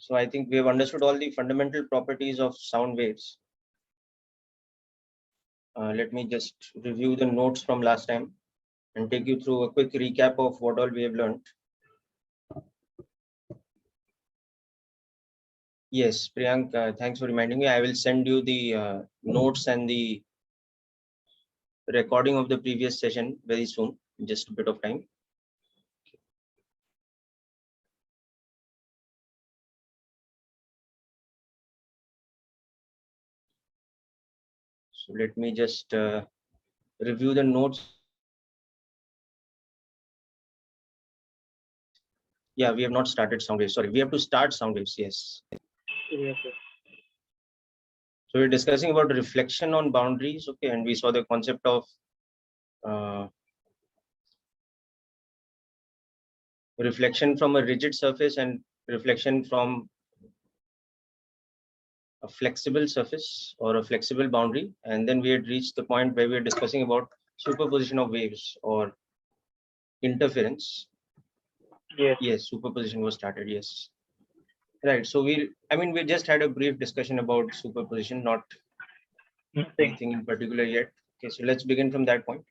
So I think we have understood all the fundamental properties of sound waves. Let me just review the notes from last time and take you through a quick recap of what all we have learned. Yes, Priyank, thanks for reminding me. I will send you the notes and the recording of the previous session very soon, in just a bit of time. So let me just review the notes. Yeah, we have not started sound waves. Sorry, we have to start sound waves. Yes. Yes, sir. So we're discussing about reflection on boundaries. Okay, and we saw the concept of reflection from a rigid surface and reflection from a flexible surface or a flexible boundary. And then we had reached the point where we were discussing about superposition of waves or interference. Yes. Yes, superposition was started. Yes. Right. So we just had a brief discussion about superposition, not anything in particular yet. Okay, so let's begin from that point.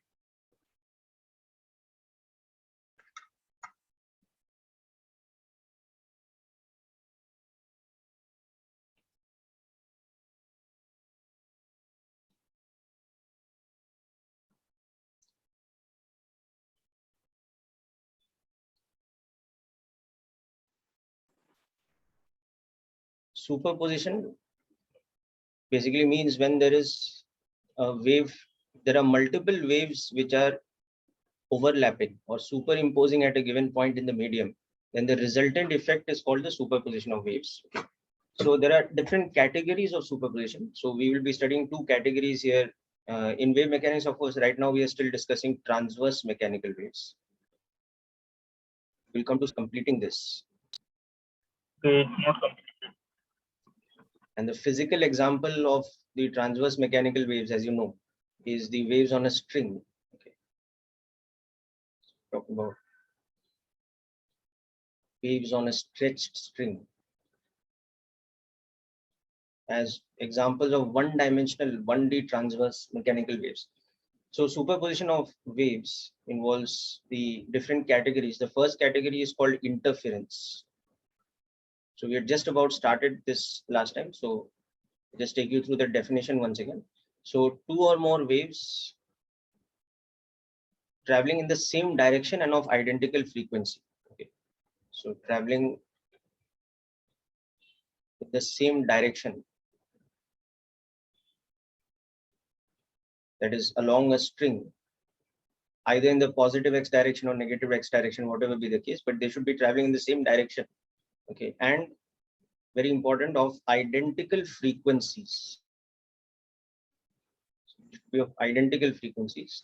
Superposition basically means when there is a wave, there are multiple waves which are overlapping or superimposing at a given point in the medium, then the resultant effect is called the superposition of waves. So there are different categories of superposition. So we will be studying two categories here. In wave mechanics, of course, right now we are still discussing transverse mechanical waves. We'll come to completing this. Okay, it's not completed. And the physical example of the transverse mechanical waves, as you know, is the waves on a string. Okay. Talk about waves on a stretched string as examples of one-dimensional 1D transverse mechanical waves. So superposition of waves involves the different categories. The first category is called interference. So we had just about started this last time. So just take you through the definition once again. So two or more waves traveling in the same direction and of identical frequency. Okay. So traveling in the same direction, that is along a string, either in the positive x direction or negative x direction, whatever be the case, but they should be traveling in the same direction. Okay. And very important, of identical frequencies. It should be of identical frequencies.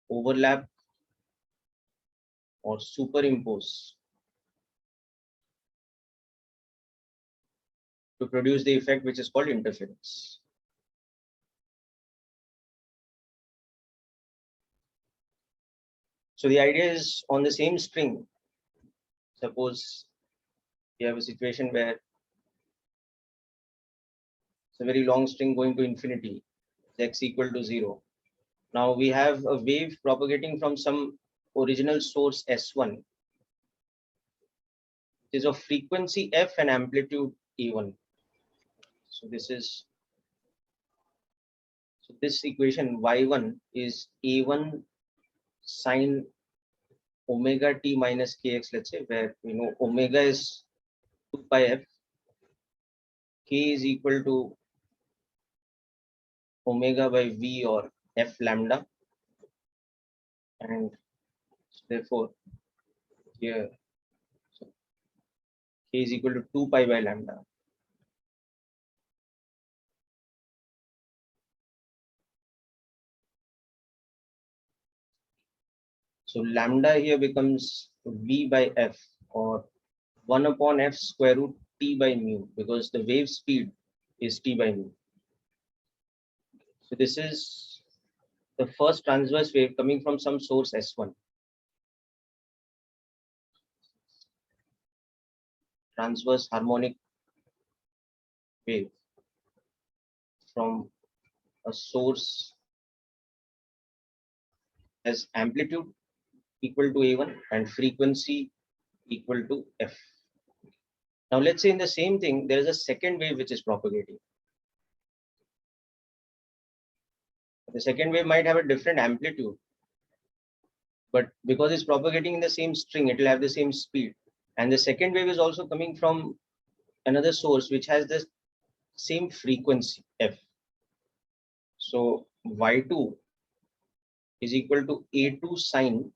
Overlap or superimpose to produce the effect which is called interference. So the idea is, on the same string, suppose you have a situation where it's a very long string going to infinity, x equal to 0. Now we have a wave propagating from some original source S1, which is of frequency f and amplitude A1. So this equation y1 is A1 sine omega t minus kx, let's say, where we know omega is 2 pi f, k is equal to omega by v or f lambda, and therefore here so k is equal to 2 pi by lambda. So lambda here becomes v by f, or 1 upon f square root t by mu, because the wave speed is t by mu. So this is the first transverse wave coming from some source S1. transverse harmonic wave from a source has amplitude equal to A1 and frequency equal to F. Now let's say in the same thing, there is a second wave which is propagating. The second wave might have a different amplitude, but because it's propagating in the same string, it will have the same speed. And the second wave is also coming from another source which has the same frequency, F. So Y2 is equal to A2 sine,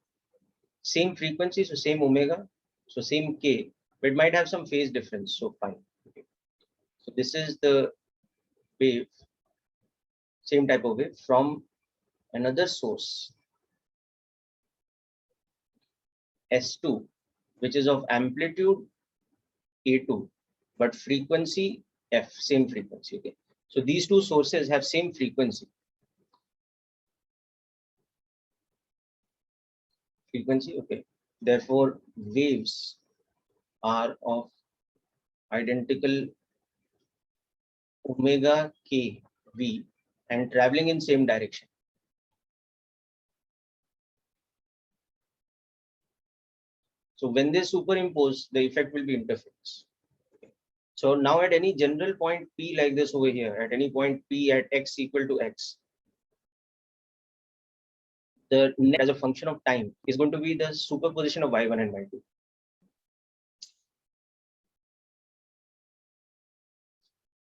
same frequency, so same omega, so same K, but it might have some phase difference, so fine. Okay. So this is the wave, same type of wave from another source, S2, which is of amplitude A2, but frequency F, same frequency. Okay. So these two sources have same frequency. Okay. Therefore, waves are of identical omega k v and traveling in same direction. So when they superimpose, the effect will be interference. Okay. So now at any general point P like this over here, at any point P at x equal to x, the net as a function of time is going to be the superposition of y1 and y2.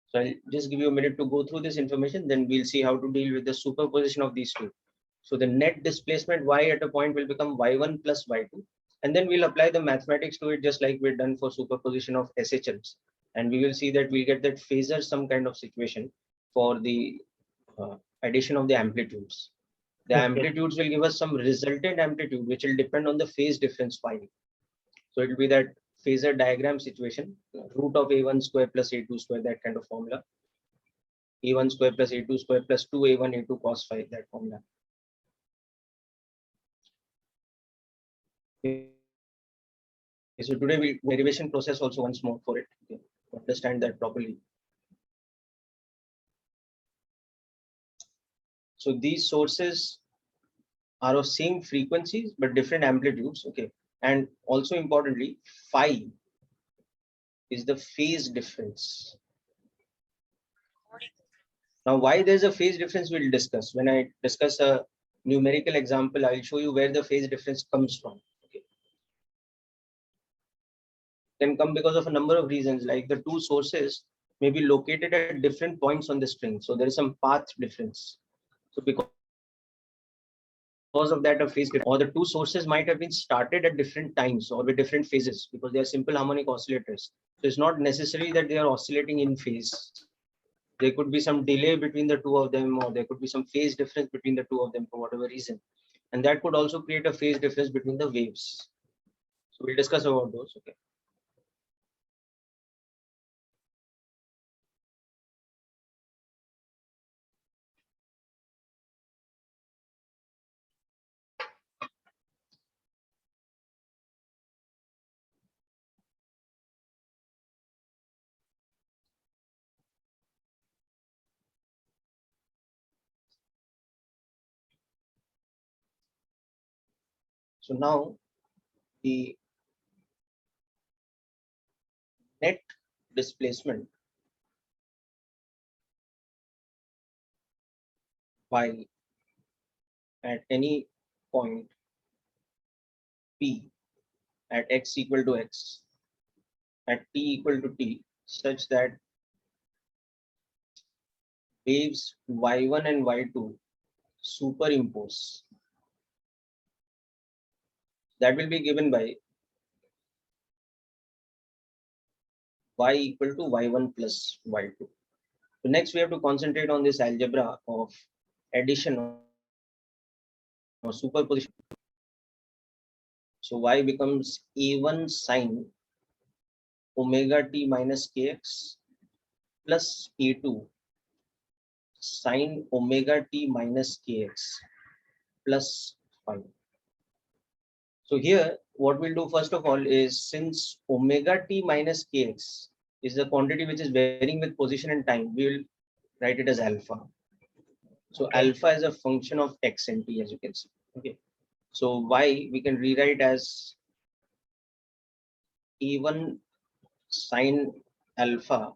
So I'll just give you a minute to go through this information, then we'll see how to deal with the superposition of these two. So the net displacement y at a point will become y1 plus y2. And then we'll apply the mathematics to it just like we've done for superposition of SHLs. And we will see that we'll get that phasor some kind of situation for the addition of the amplitudes. The amplitudes will give us some resultant amplitude, which will depend on the phase difference phi. So it will be that phasor diagram situation, root of A1 square plus A2 square, that kind of formula. A1 square plus A2 square plus 2A1 A2 cos phi, that formula. Okay. So today we derivation process also once more for it, okay, to understand that properly. So these sources are of same frequencies but different amplitudes, okay, and also importantly, phi is the phase difference. Now, why there's a phase difference we'll discuss. When I discuss a numerical example, I'll show you where the phase difference comes from. Okay. Can come because of a number of reasons, like the two sources may be located at different points on the string. So there is some path difference. So because of that, a phase difference, or the two sources might have been started at different times or with different phases because they are simple harmonic oscillators. So it's not necessary that they are oscillating in phase. There could be some delay between the two of them, or there could be some phase difference between the two of them for whatever reason. And that could also create a phase difference between the waves. So we'll discuss about those. Okay. So now the net displacement by at any point P at x equal to x at t equal to t such that waves y1 and y2 superimpose. That will be given by y equal to y1 plus y2. So next we have to concentrate on this algebra of addition or superposition. So y becomes a1 sine omega t minus kx plus a2 sine omega t minus kx plus phi. So here what we'll do first of all is, since omega t minus kx is the quantity which is varying with position and time, we will write it as alpha. So Okay. alpha is a function of x and t, as you can see. Okay. So y we can rewrite as E1 sine alpha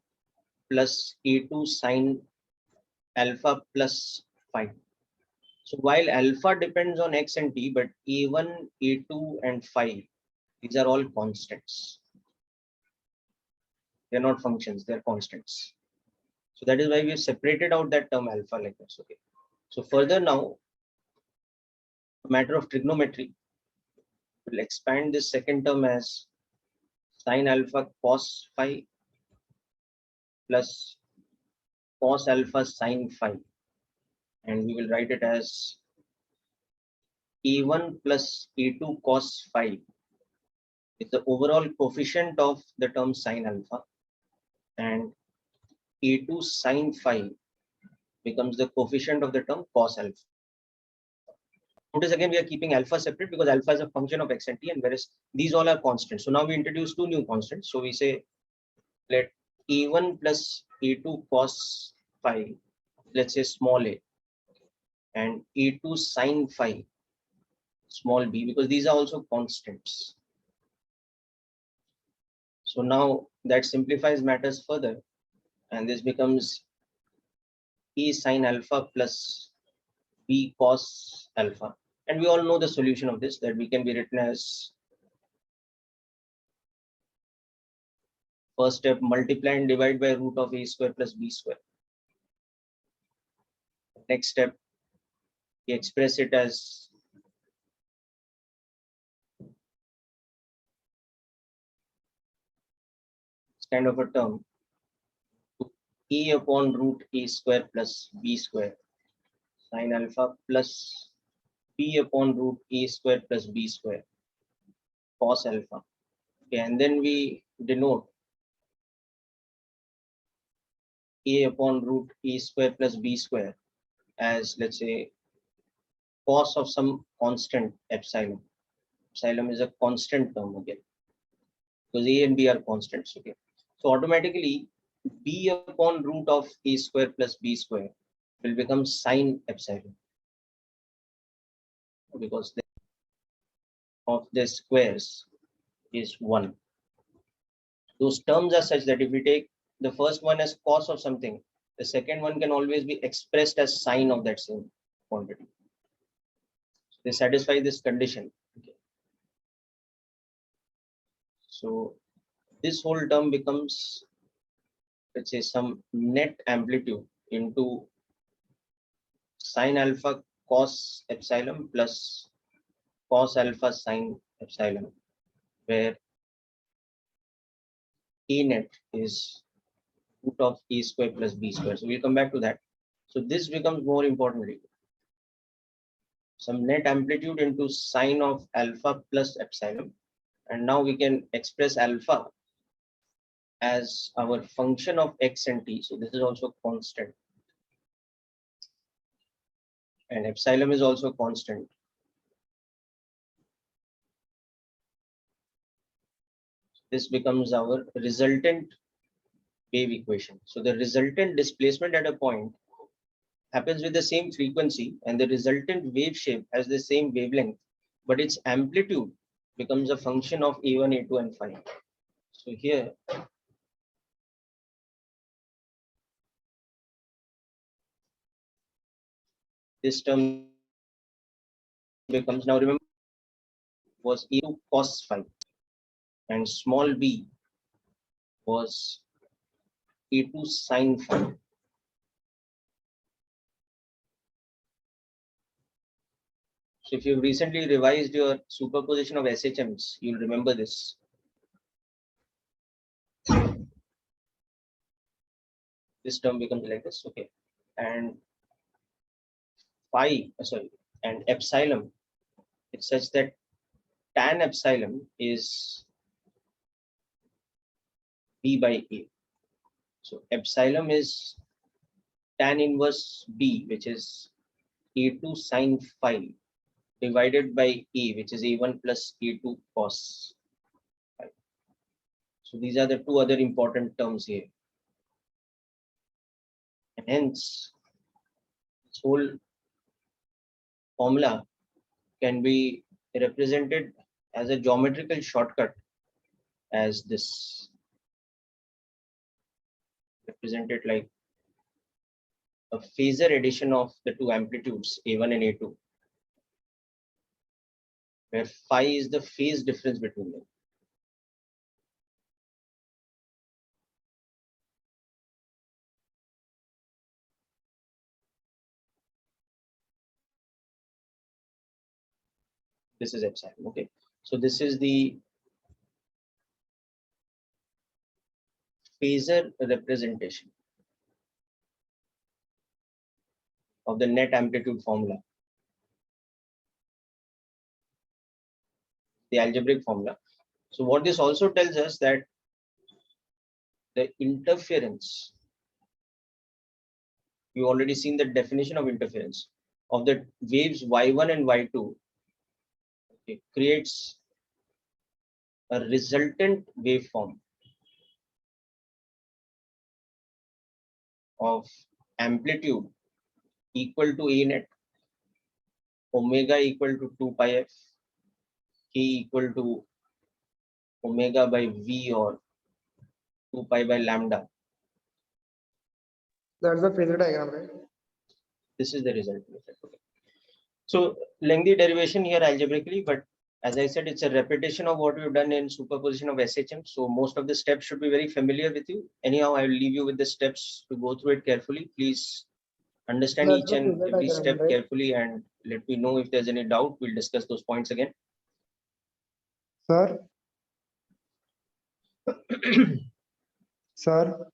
plus E2 sine alpha plus phi. So while alpha depends on x and t, but E1, E2, and phi, these are all constants. They're not functions, they're constants. So that is why we have separated out that term alpha like this. Okay. So further now, a matter of trigonometry, we'll expand this second term as sine alpha cos phi plus cos alpha sine phi. And we will write it as E1 plus E2 cos phi is the overall coefficient of the term sine alpha, and E2 sine phi becomes the coefficient of the term cos alpha. Notice again, we are keeping alpha separate because alpha is a function of x and t, and whereas these all are constants. So now we introduce two new constants. So we say let E1 plus E2 cos phi, let's say small a, and E2 sine phi, small b, because these are also constants. So now that simplifies matters further, and this becomes E sine alpha plus B cos alpha. And we all know the solution of this, that we can be written as first step multiply and divide by root of A square plus B square. Next step, we express it as kind of a term, E upon root A square plus B square sine alpha plus B upon root A square plus B square cos alpha. Okay, and then we denote A upon root A square plus B square as, let's say, cos of some constant epsilon. Epsilon is a constant term again, because A and B are constants. Okay, so automatically B upon root of A square plus B square will become sine epsilon, because the of the squares is 1. Those terms are such that if we take the first one as cos of something, the second one can always be expressed as sine of that same quantity. So they satisfy this condition. Okay. So this whole term becomes, let's say, some net amplitude into sine alpha cos epsilon plus cos alpha sine epsilon, where E net is root of E square plus B square. So we'll come back to that. So this becomes more importantly some net amplitude into sine of alpha plus epsilon. And now we can express alpha as our function of x and t. So this is also constant. And epsilon is also constant. This becomes our resultant wave equation. So the resultant displacement at a point happens with the same frequency, and the resultant wave shape has the same wavelength, but its amplitude becomes a function of A1, A2, and phi. So here, this term becomes, now remember, was E2 cos phi, and small b was E2 sin phi. So if you've recently revised your superposition of SHMs, you'll remember this. This term becomes like this, okay. And phi, and epsilon, it's such that tan epsilon is B by A. So epsilon is tan inverse B, which is A2 sin phi divided by E, which is E1 plus E2 cos phi. So these are the two other important terms here. And hence, this whole formula can be represented as a geometrical shortcut as this, represented like a phasor addition of the two amplitudes A1 and A2, where phi is the phase difference between them. This is epsilon. Okay, so this is the phasor representation of the net amplitude formula, the algebraic formula. So what this also tells us that the interference, you already seen the definition of interference of the waves y1 and y2, okay, creates a resultant waveform of amplitude equal to A net, omega equal to 2 pi f, k equal to omega by v or 2 pi by lambda. That's the phasor diagram, right? This is the result. Okay. So lengthy derivation here algebraically, but as I said, it's a repetition of what we've done in superposition of SHM. So most of the steps should be very familiar with you. Anyhow, I will leave you with the steps to go through it carefully. Please understand That's each the and phasor every diagram, step right? carefully and let me know if there's any doubt. We'll discuss those points again. Sir, sir,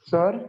sir.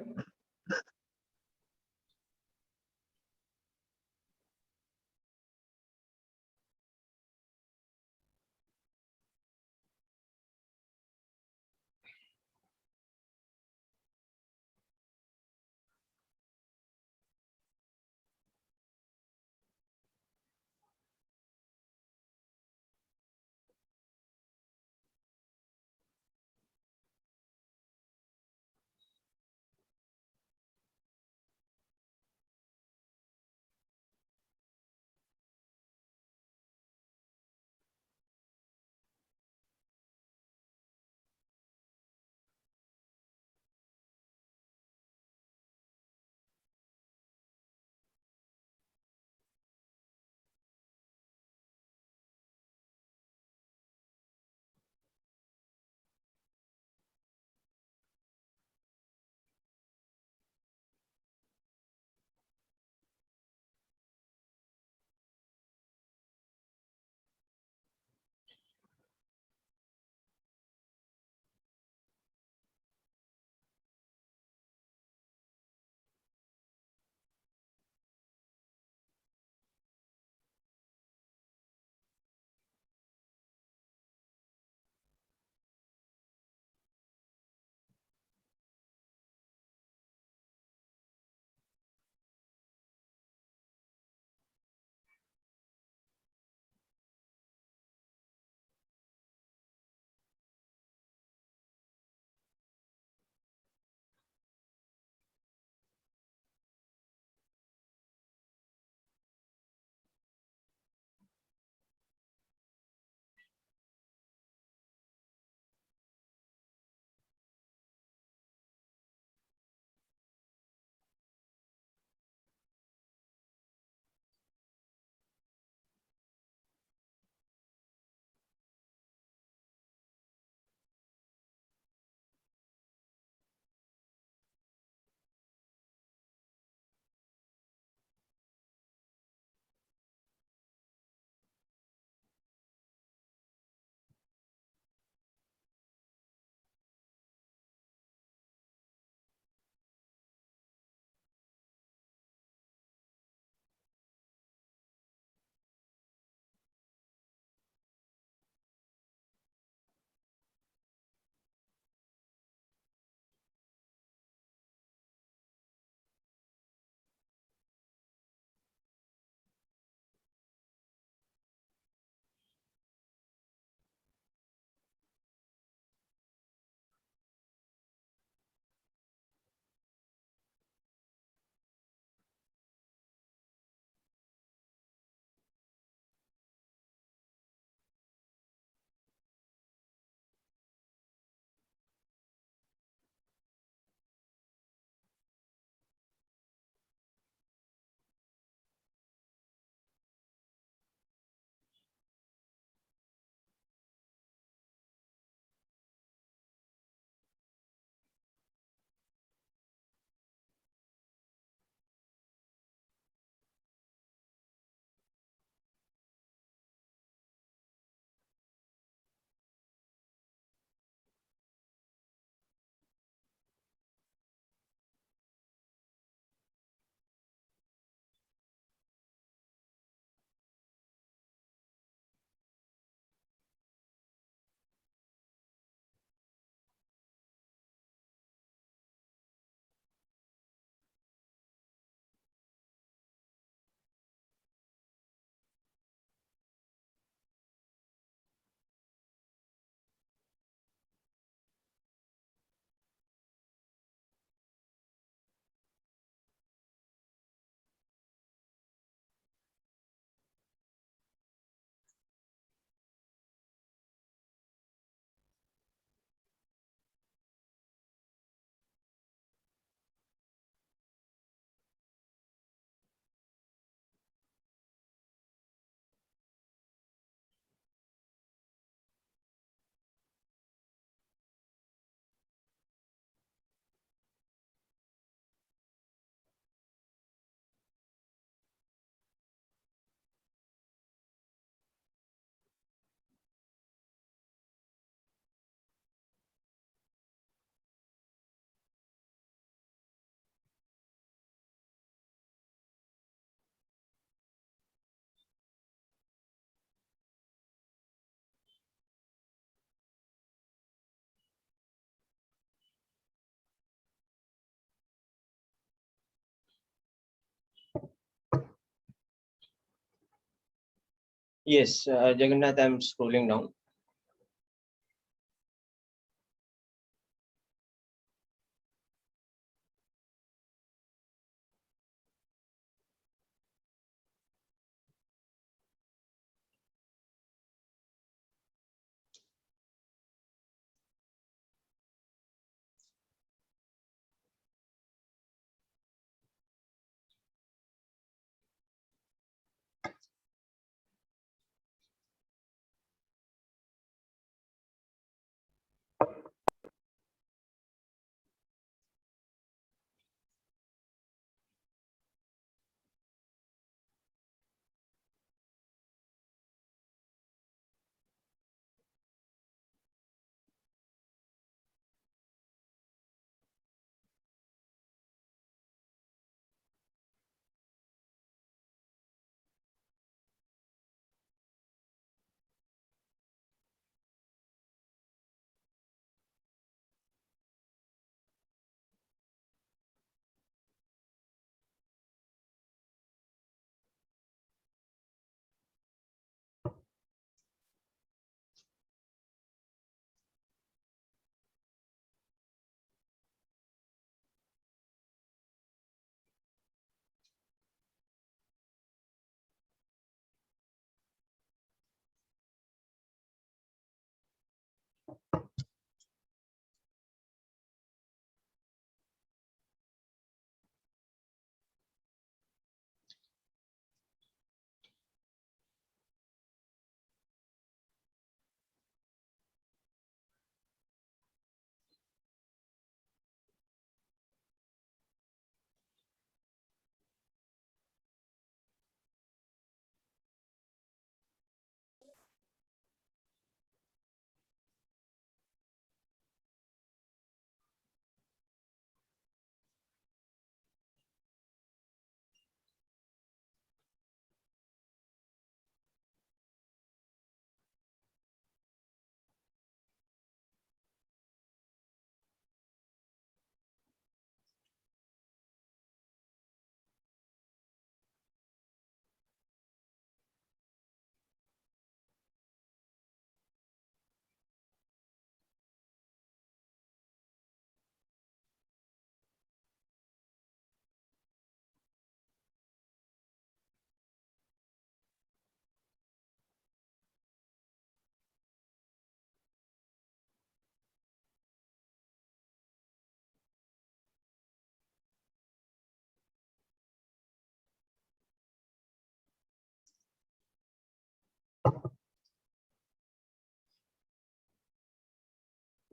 Yes, Jagannath, I'm scrolling down.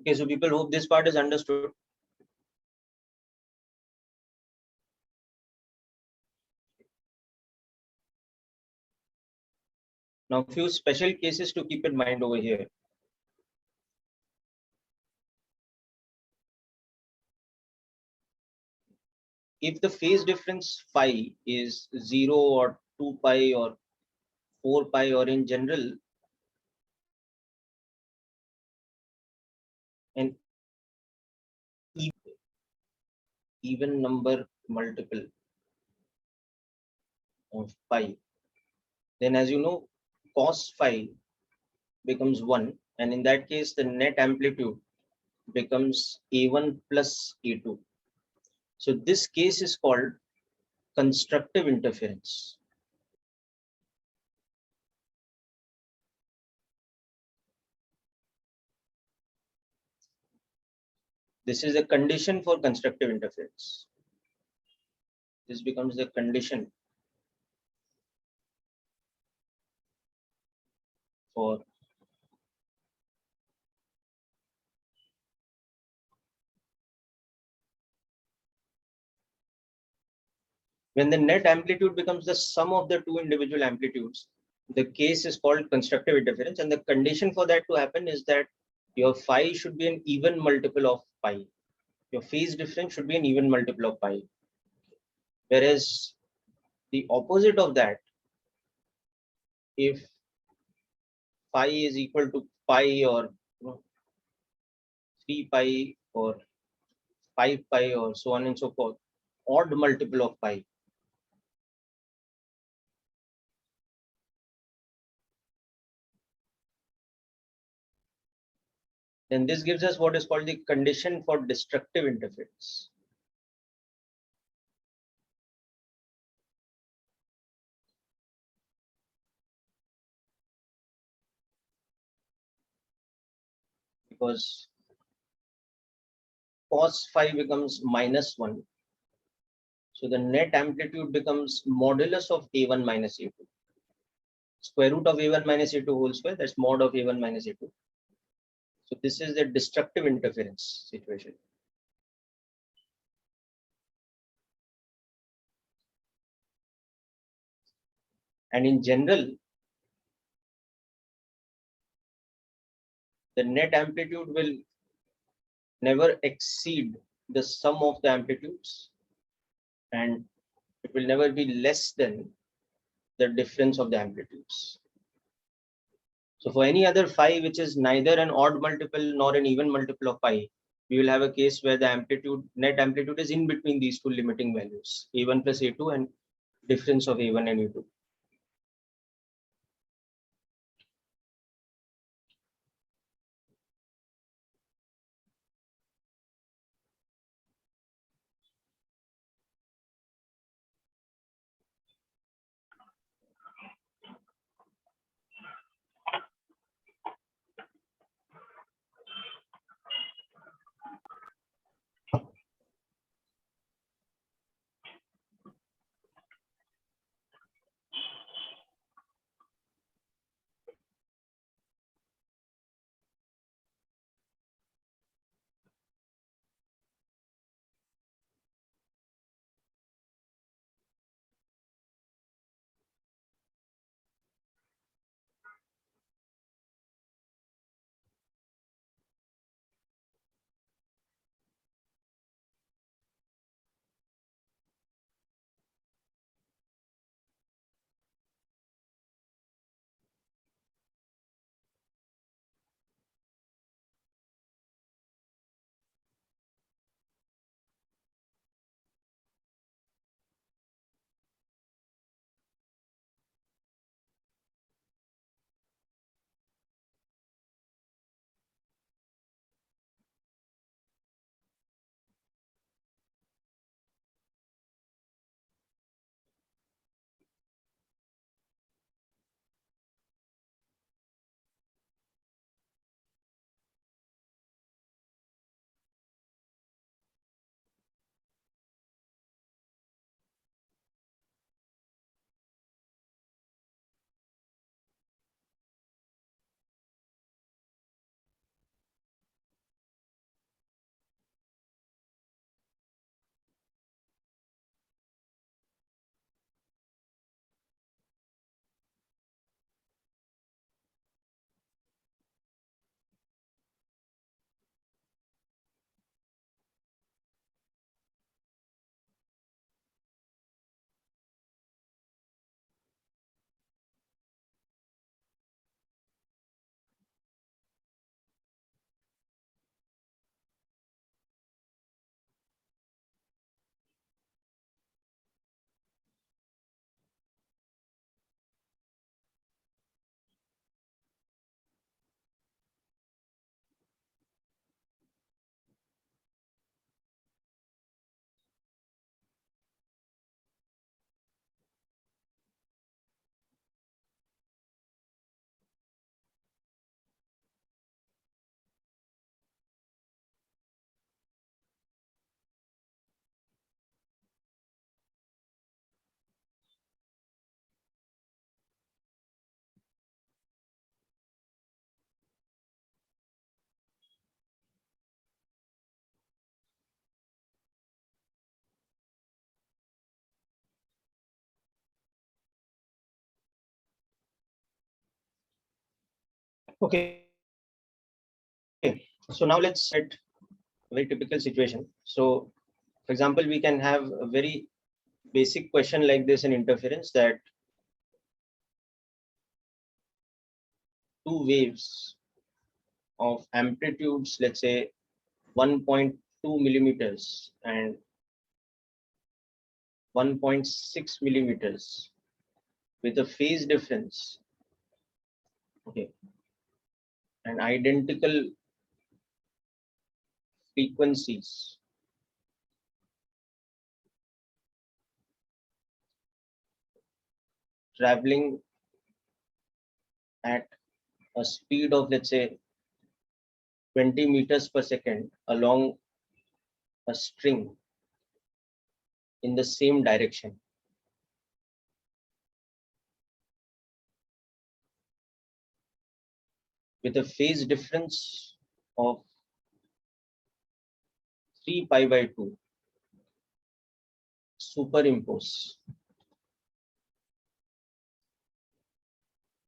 Okay, so people hope this part is understood. Now, few special cases to keep in mind over here. If the phase difference phi is 0 or 2 pi or 4 pi, or in general an even number multiple of pi, then as you know, cos phi becomes 1, and in that case the net amplitude becomes A1 plus A2. So this case is called constructive interference. This is a condition for constructive interference. This becomes the condition for when the net amplitude becomes the sum of the two individual amplitudes. The case is called constructive interference, and the condition for that to happen is that your phi should be an even multiple of pi. Your phase difference should be an even multiple of pi. Whereas the opposite of that, if phi is equal to pi, or 3 pi or 5 pi or so on and so forth, odd multiple of pi, then this gives us what is called the condition for destructive interference. Because cos phi becomes -1. So the net amplitude becomes modulus of A1 minus A2. Square root of A1 minus A2 whole square, that's mod of A1 minus A2. So this is the destructive interference situation. And in general, the net amplitude will never exceed the sum of the amplitudes, and it will never be less than the difference of the amplitudes. So for any other phi which is neither an odd multiple nor an even multiple of pi, we will have a case where the amplitude, net amplitude is in between these two limiting values, A1 plus A2 and difference of A1 and A2. Okay. So now let's set a very typical situation. So for example, we can have a very basic question like this in interference, that two waves of amplitudes, let's say 1.2 millimeters and 1.6 millimeters with a phase difference, okay, and identical frequencies traveling at a speed of, let's say, 20 meters per second along a string in the same direction. With a phase difference of 3 pi by 2, superimpose.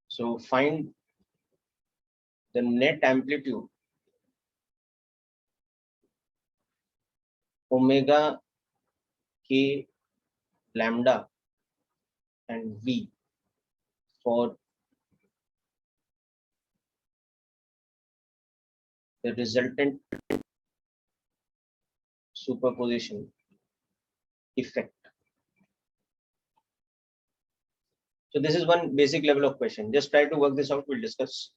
So find the net amplitude omega k lambda and v for the resultant superposition effect. So this is one basic level of question. Just try to work this out. We'll discuss.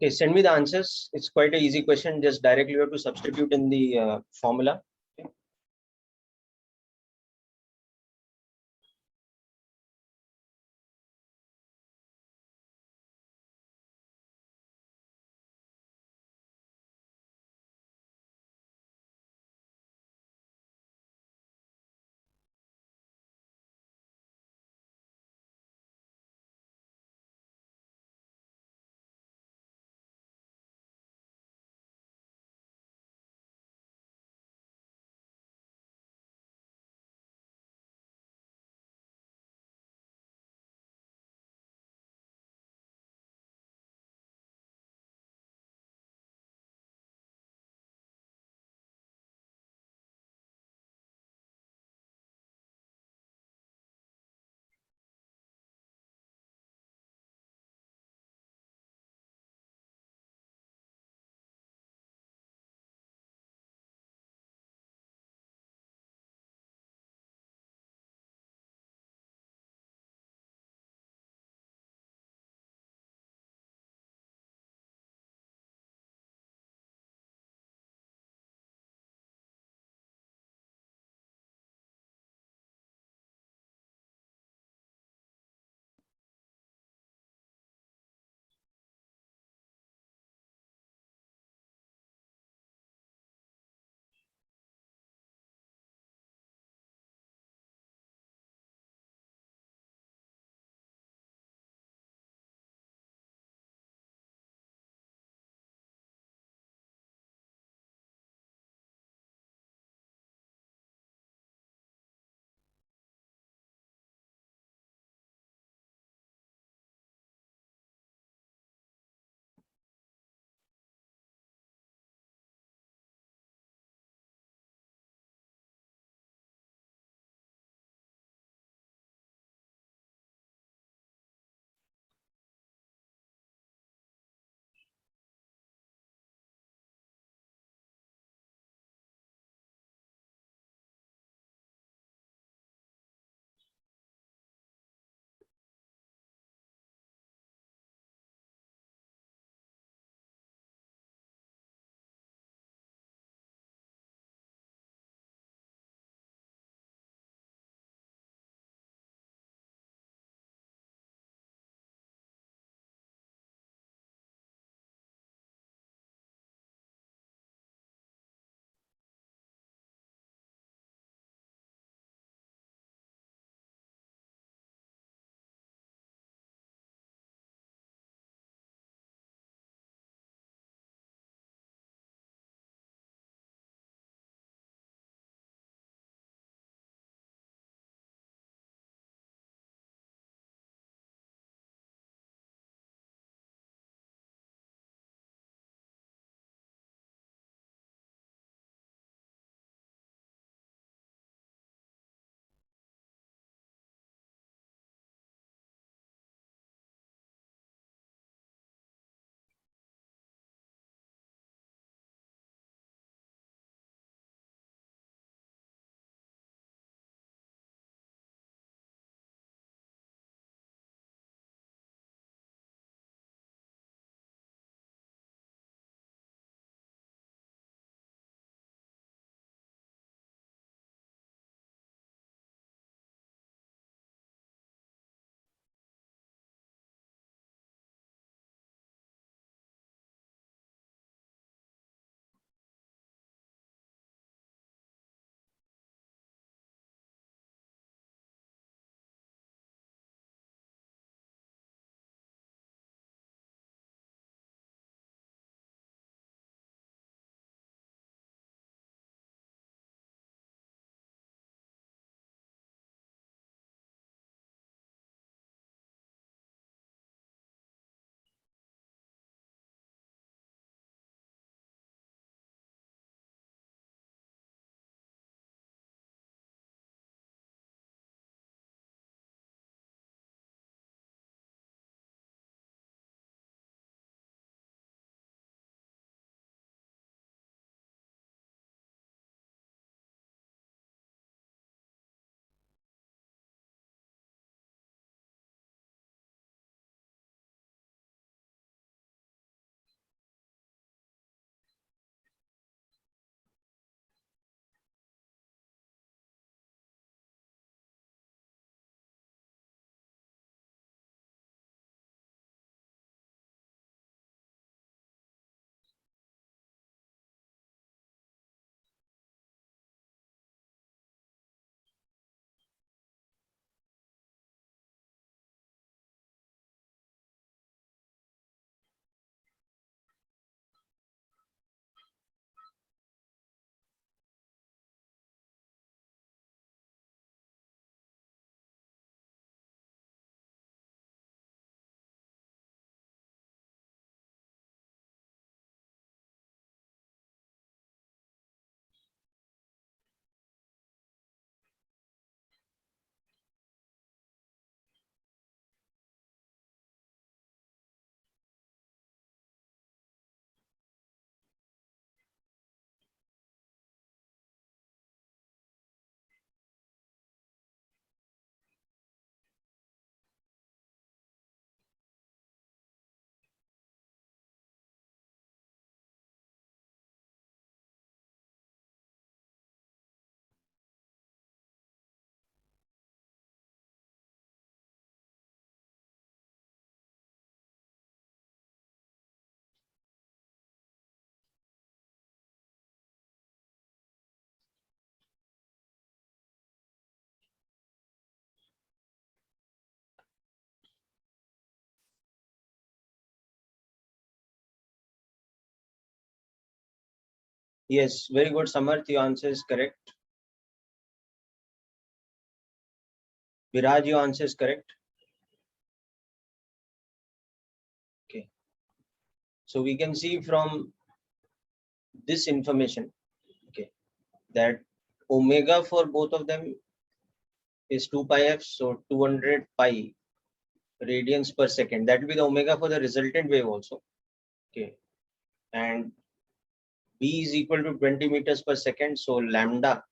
Okay, send me the answers. It's quite an easy question. Just directly you have to substitute in the formula. Yes, very good, Samarth. Your answer is correct. Viraj, your answer is correct. Okay. So we can see from this information, okay, that omega for both of them is 2 pi f, so 200 pi radians per second. That will be the omega for the resultant wave also. Okay. And B is equal to 20 meters per second, so lambda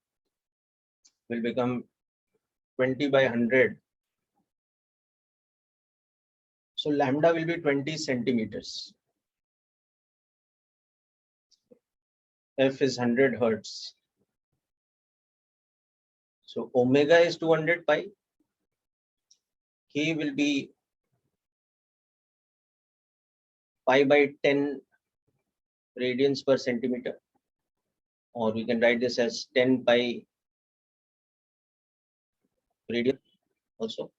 will become 20 by 100. So lambda will be 20 centimeters. F is 100 hertz. So omega is 200 pi. K will be pi by 10 radians per centimeter. Or we can write this as 10 pi radian also.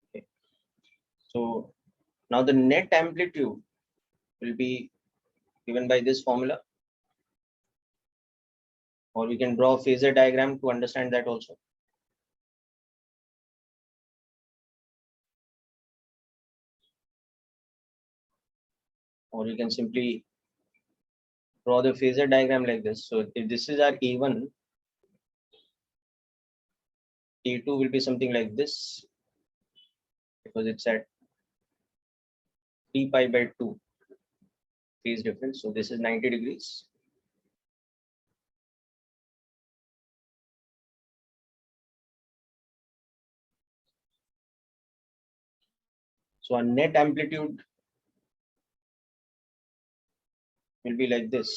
Okay. So now the net amplitude will be given by this formula. Or we can draw a phasor diagram to understand that also. Or you can simply draw the phasor diagram like this. So if this is our A1, A2 will be something like this, because it's at 3 pi by 2 phase difference. So this is 90 degrees. So our net amplitude will be like this.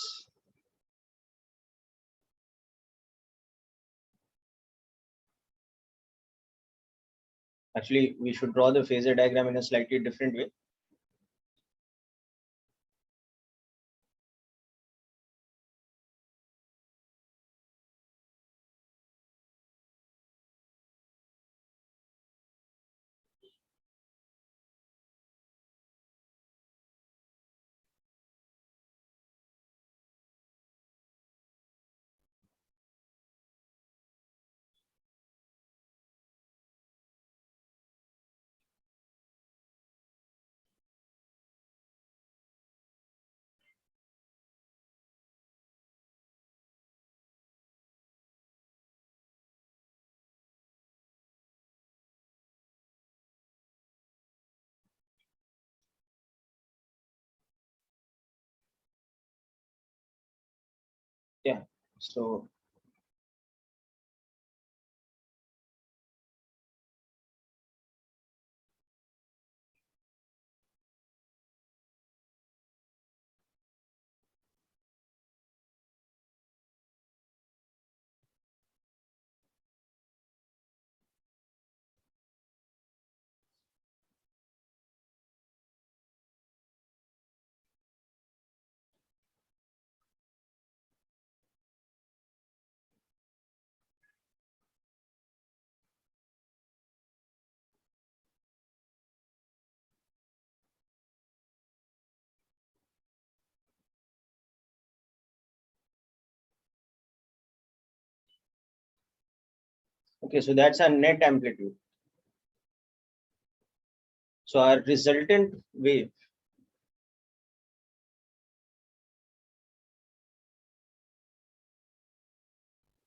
Actually, we should draw the phasor diagram in a slightly different way. Yeah. So okay, so that's our net amplitude. So our resultant wave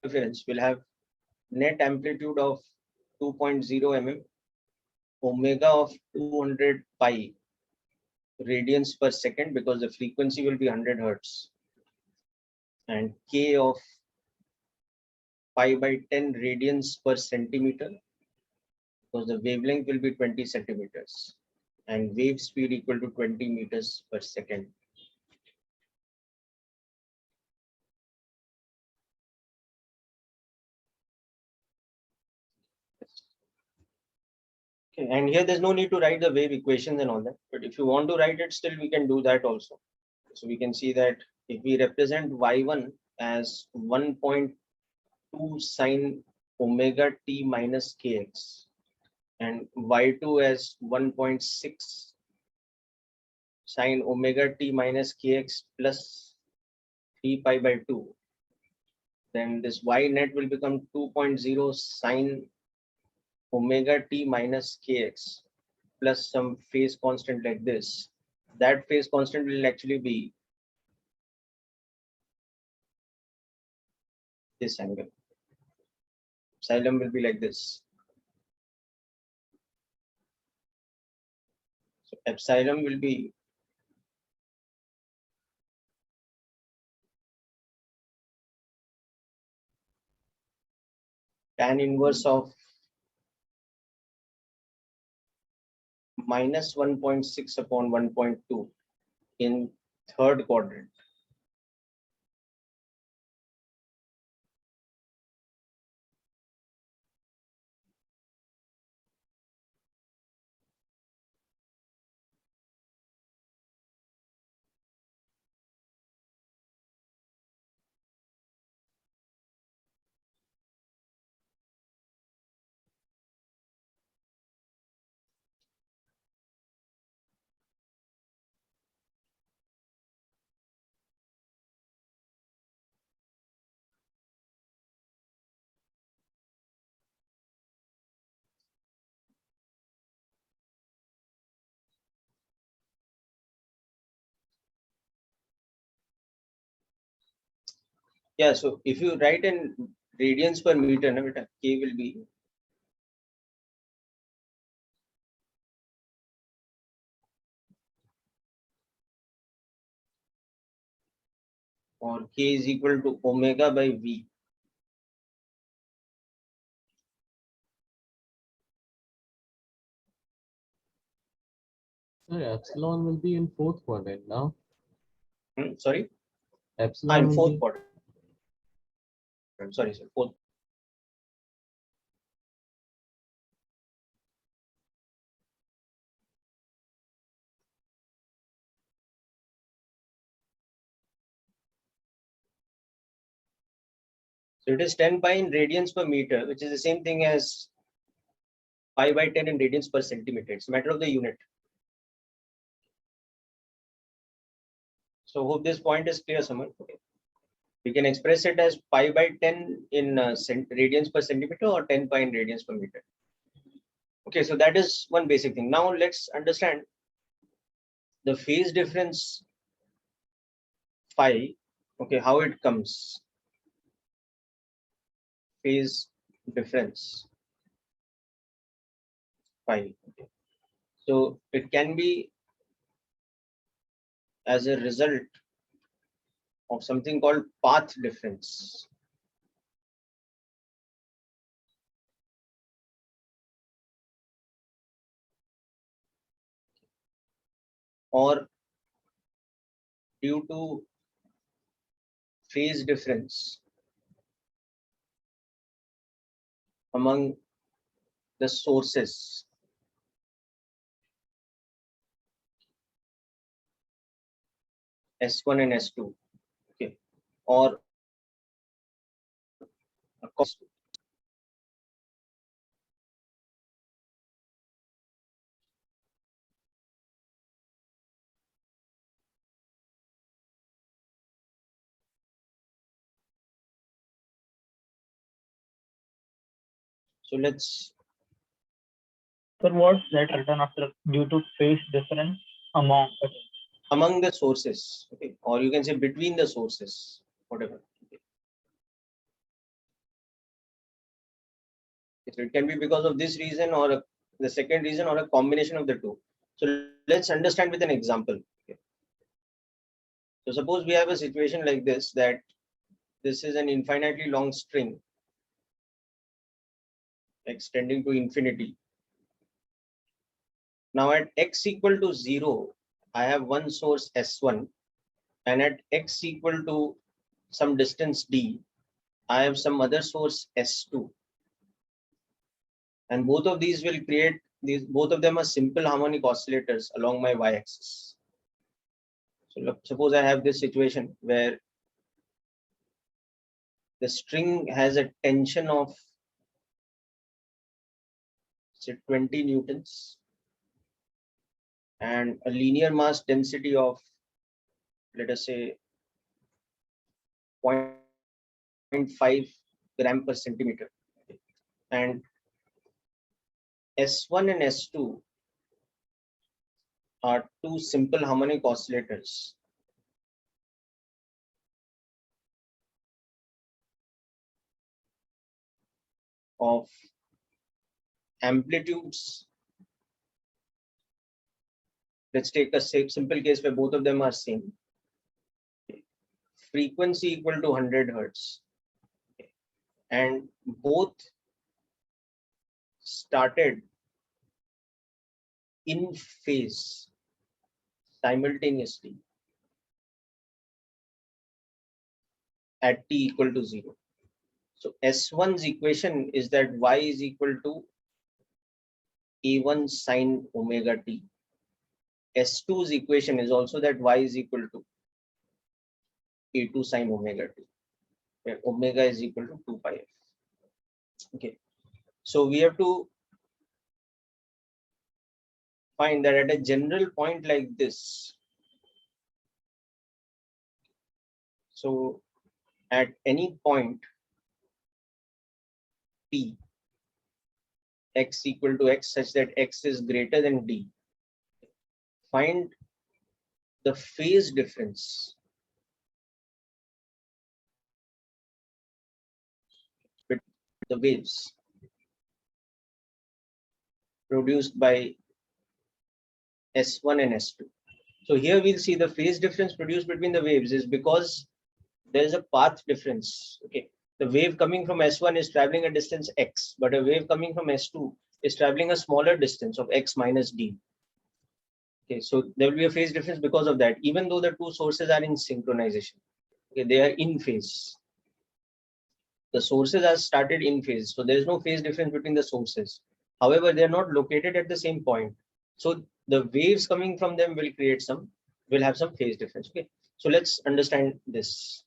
difference will have net amplitude of 2.0 mm, omega of 200 pi radians per second, because the frequency will be 100 hertz, and K of pi by 10 radians per centimeter, because the wavelength will be 20 centimeters, and wave speed equal to 20 meters per second. Okay, and here there's no need to write the wave equations and all that, but if you want to write it, still we can do that also. So we can see that if we represent y1 as 1.2 sine omega t minus kx, and y2 as 1.6 sine omega t minus kx plus 3 pi by 2, then this y net will become 2.0 sine omega t minus kx plus some phase constant like this. That phase constant will actually be this angle. Epsilon will be like this. So epsilon will be tan inverse of minus 1.6 upon 1.2 in third quadrant. Yeah, so if you write in radians per meter, no, beta, K will be or K is equal to omega by V. Sorry, epsilon will be in fourth quadrant now. Sorry, Epsilon I'm will fourth be quadrant. Sorry, sir, fourth. So it is 10 pi in radians per meter, which is the same thing as pi by 10 in radians per centimeter. It's a matter of the unit. So hope this point is clear, Saman. Okay. We can express it as pi by 10 in radians per centimeter or 10 pi in radians per meter. Okay, so that is one basic thing. Now let's understand the phase difference phi. Okay, how it comes. Phase difference phi. Okay. So it can be as a result of something called path difference. Or due to phase difference among the sources S1 and S2, okay, or a cost. So let's So what's that written after due to phase difference among the sources, okay, or you can say between the sources, whatever. Okay. So it can be because of this reason or the second reason or a combination of the two. So let's understand with an example. Okay. So suppose we have a situation like this, that this is an infinitely long string extending to infinity. Now at x equal to 0, I have one source S1, and at x equal to some distance d, I have some other source S2. And both of these will create these, both of them are simple harmonic oscillators along my y-axis. So look, suppose I have this situation where the string has a tension of say 20 newtons, and a linear mass density of, let us say, 0.5 gram per centimeter. And S1 and S2 are two simple harmonic oscillators. Of amplitudes, let's take a simple case where both of them are same. Frequency equal to 100 hertz, and both started in phase simultaneously at t equal to 0. So S1's equation is that y is equal to A1 sine omega t. S2's equation is also that y is equal to A2 sine omega t, where omega is equal to 2 pi f. Okay, so we have to find that at a general point like this, so at any point P, x equal to x such that x is greater than d, find the phase difference between the waves produced by S1 and S2. So here we'll see the phase difference produced between the waves is because there is a path difference. Okay, the wave coming from S1 is traveling a distance x, but a wave coming from S2 is traveling a smaller distance of x minus d. Okay, so there will be a phase difference because of that, even though the two sources are in synchronization. Okay, they are in phase. The sources are started in phase, so there is no phase difference between the sources. However, they are not located at the same point, so the waves coming from them will have some phase difference. Okay, so let's understand this.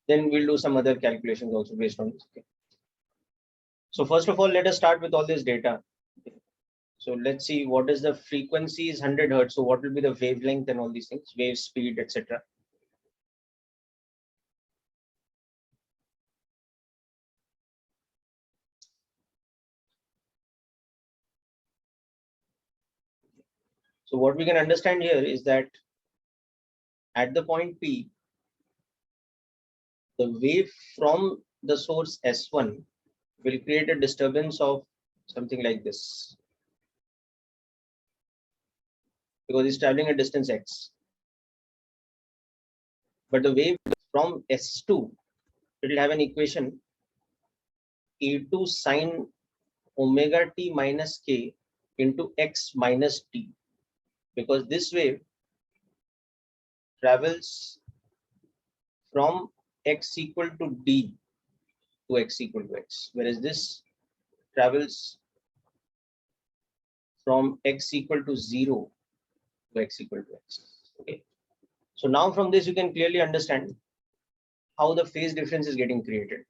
Then we'll do some other calculations also based on this. Okay. So first of all, let us start with all this data. Okay. So let's see what is the frequency is 100 hertz. So what will be the wavelength and all these things, wave speed, etc. So what we can understand here is that at the point P, the wave from the source S1 will create a disturbance of something like this, because it's traveling a distance x. But the wave from S2, it will have an equation A2 sine omega t minus k into x minus t, because this wave travels from x equal to d to x equal to x, whereas this travels from x equal to 0 to x equal to x. Okay, so now from this you can clearly understand how the phase difference is getting created.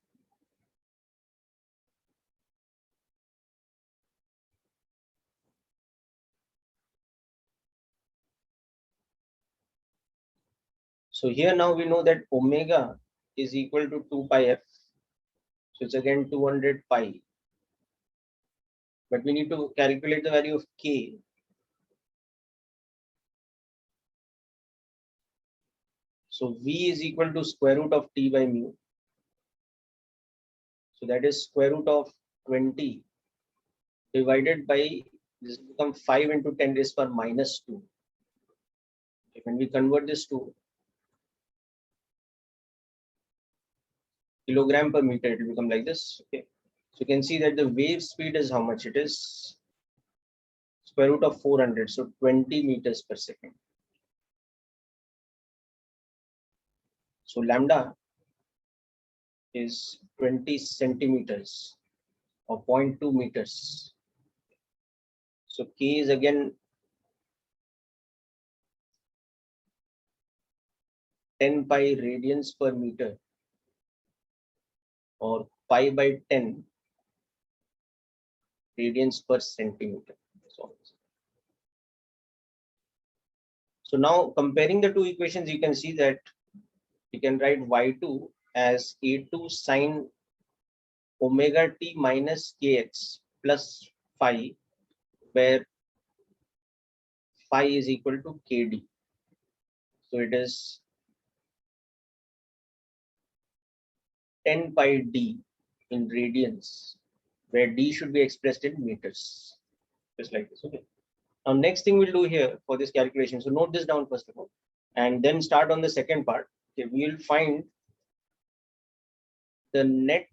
So here now we know that omega is equal to 2 pi f. So it's again 200 pi. But we need to calculate the value of k. So v is equal to square root of t by mu. So that is square root of 20 divided by, this will become 5 into 10 raised to power minus 2. When we convert this to kilogram per meter, it will become like this. Okay, so you can see that the wave speed is how much it is, square root of 400, so 20 meters per second. So lambda is 20 centimeters or 0.2 meters. So k is again 10 pi radians per meter, or pi by 10 radians per centimeter. So now comparing the two equations, you can see that you can write y2 as a2 sine omega t minus kx plus phi, where phi is equal to kd. So it is 10 pi d in radians, where d should be expressed in meters, just like this. Okay. Now next thing we'll do here for this calculation, so note this down first of all, and then start on the second part. Okay, we will find the net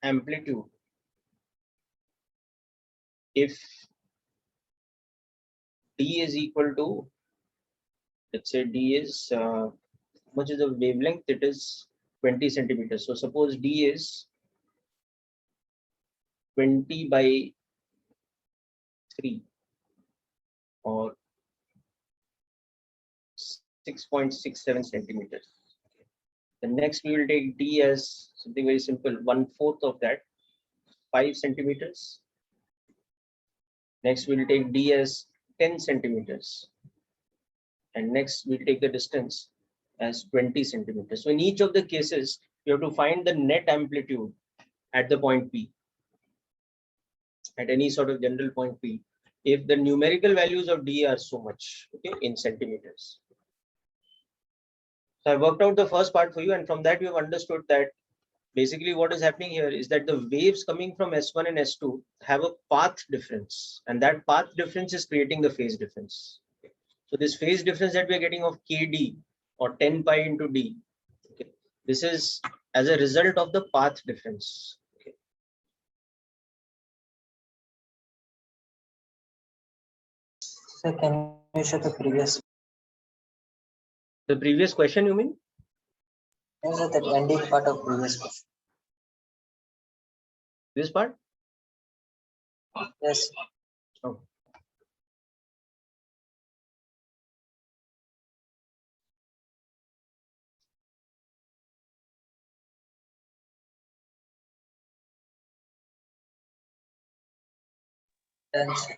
amplitude if d is equal to, let's say d is how much is the wavelength? It is 20 centimeters. So suppose d is 20 by 3 or 6.67 centimeters. The next we will take d as something very simple, 1/4 of that, 5 centimeters. Next we'll take d as 10 centimeters, and next we'll take the distance as 20 centimeters. So in each of the cases, you have to find the net amplitude at the point P, at any sort of general point P, if the numerical values of d are so much, okay, in centimeters. So I worked out the first part for you, and from that you have understood that basically what is happening here is that the waves coming from S1 and S2 have a path difference, and that path difference is creating the phase difference. So this phase difference that we are getting of kd or 10 pi into d, okay, this is as a result of the path difference. Okay. So can you show the previous? The previous question, you mean? Yes, sir, the ending part of previous question. This part? Yes. Oh. Done, sir.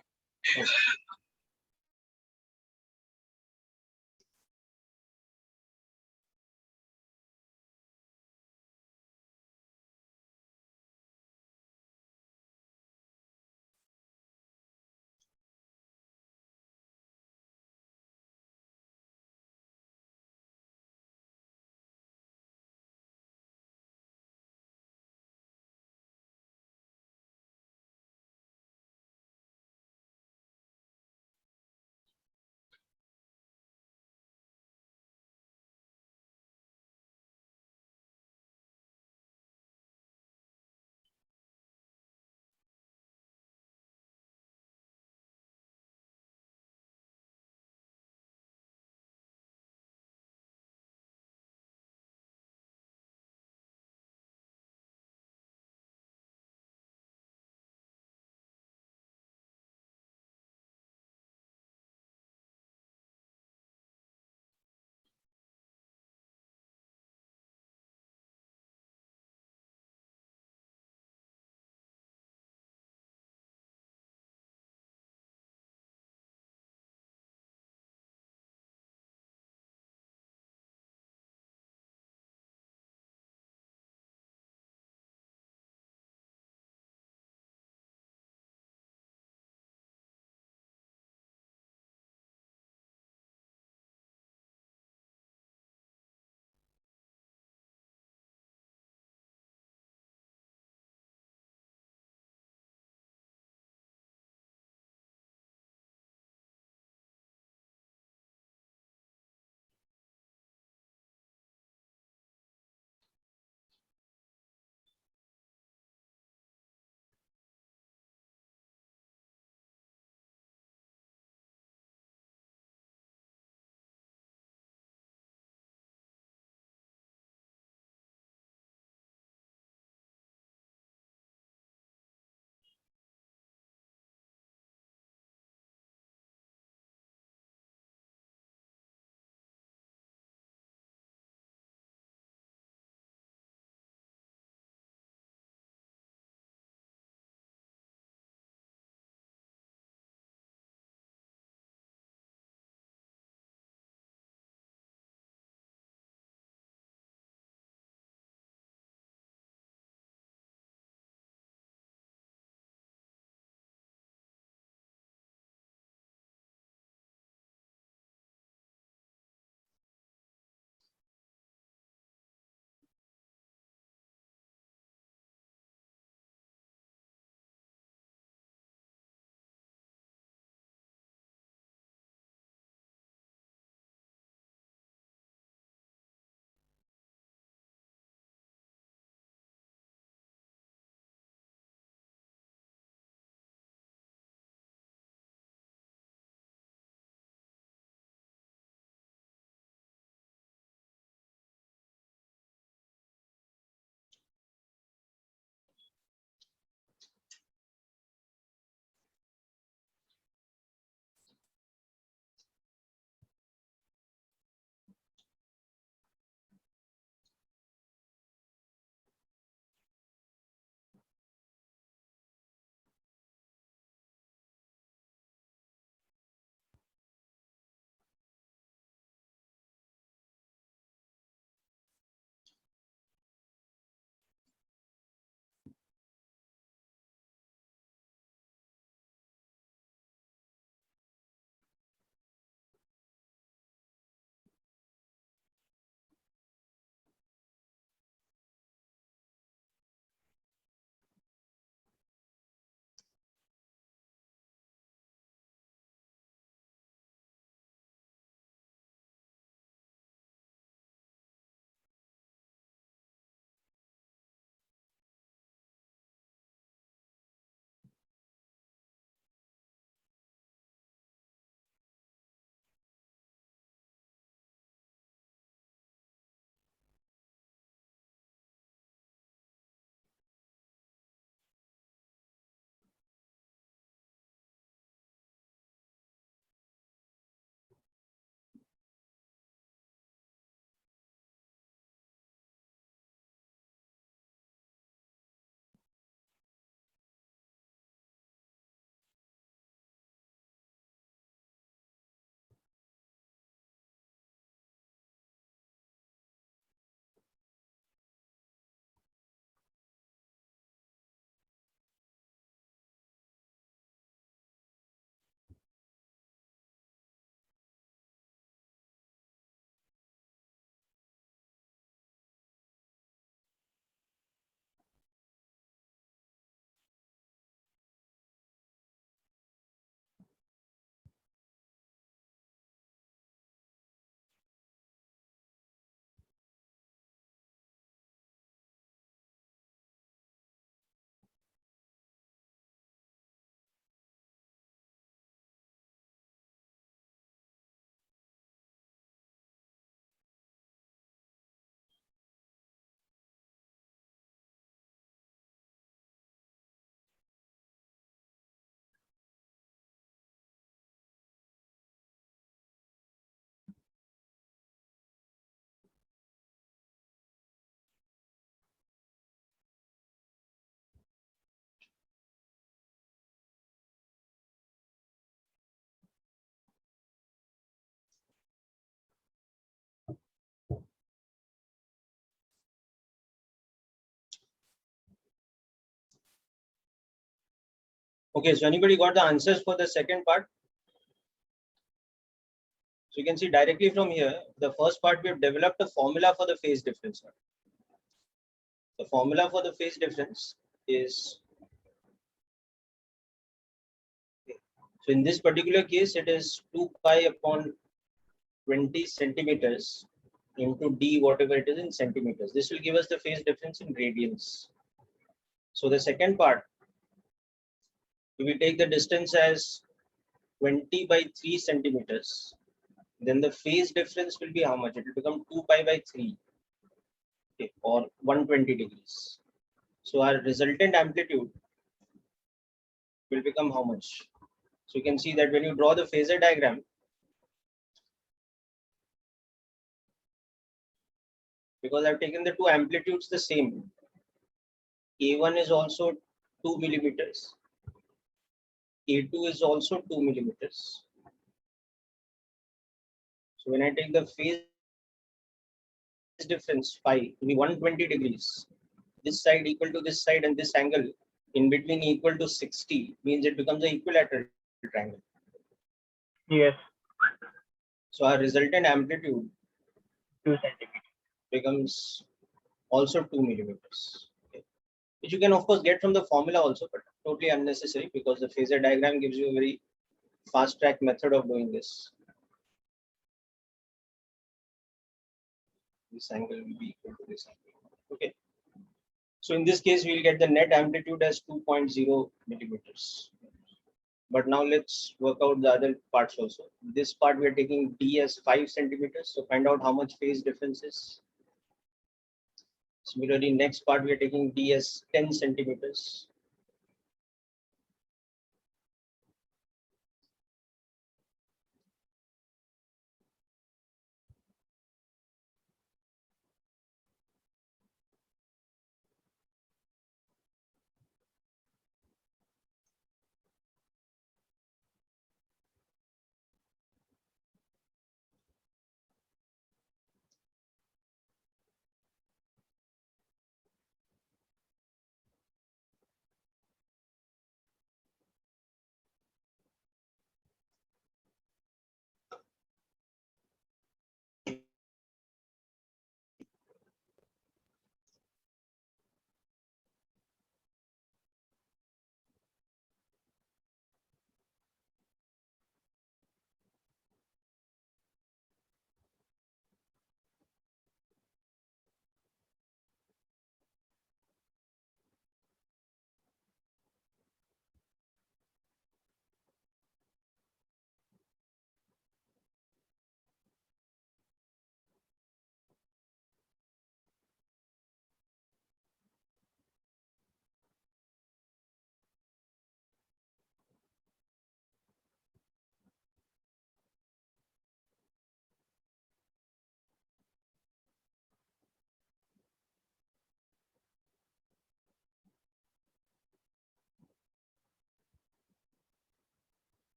Okay, so anybody got the answers for the second part? So you can see directly from here, the first part we have developed a formula for the phase difference. The formula for the phase difference is, so in this particular case, it is 2 pi upon 20 centimeters into d whatever it is in centimeters. This will give us the phase difference in radians. So the second part, if we take the distance as 20 by 3 centimeters, then the phase difference will be how much? It will become 2 pi by 3, okay, or 120 degrees. So our resultant amplitude will become how much? So you can see that when you draw the phasor diagram, because I've taken the two amplitudes the same, A1 is also 2 millimeters, A2 is also 2 millimeters. So when I take the phase difference phi to be 120 degrees, this side equal to this side and this angle in between equal to 60 means it becomes an equilateral triangle. Yes, So our resultant amplitude 2 centimeters. becomes also 2 millimeters, okay, which you can of course get from the formula also, but totally unnecessary because the phasor diagram gives you a very fast track method of doing this. This angle will be equal to this angle. Okay. So in this case, we'll get the net amplitude as 2.0 millimeters. But now let's work out the other parts also. This part we are taking d as 5 centimeters. So find out how much phase difference is. Similarly, next part we are taking d as 10 centimeters.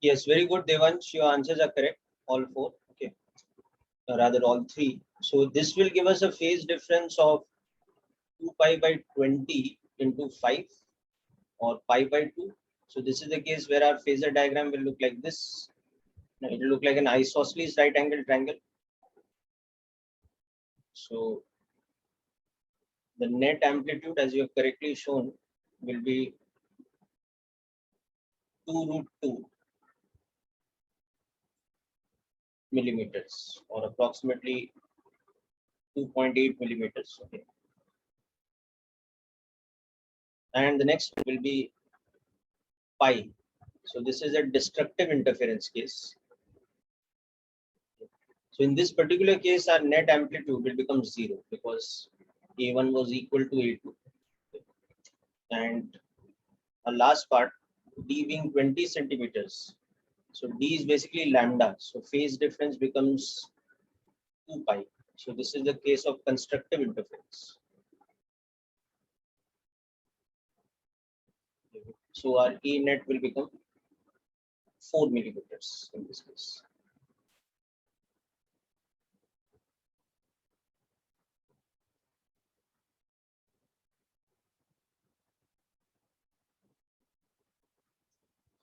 Yes, very good, Devansh. Your answers are correct, all four. Okay, rather all three. So this will give us a phase difference of 2 pi by 20 into 5 or pi by 2. So this is the case where our phasor diagram will look like this. Now it will look like an isosceles right angle triangle. So the net amplitude, as you have correctly shown, will be 2 root 2 millimeters or approximately 2.8 millimeters. Okay. And the next will be pi. So this is a destructive interference case. So in this particular case, our net amplitude will become 0 because A1 was equal to A2. And our last part, D being 20 centimeters. So D is basically lambda. So phase difference becomes 2 pi. So this is the case of constructive interference. So our A net will become 4 millimeters in this case.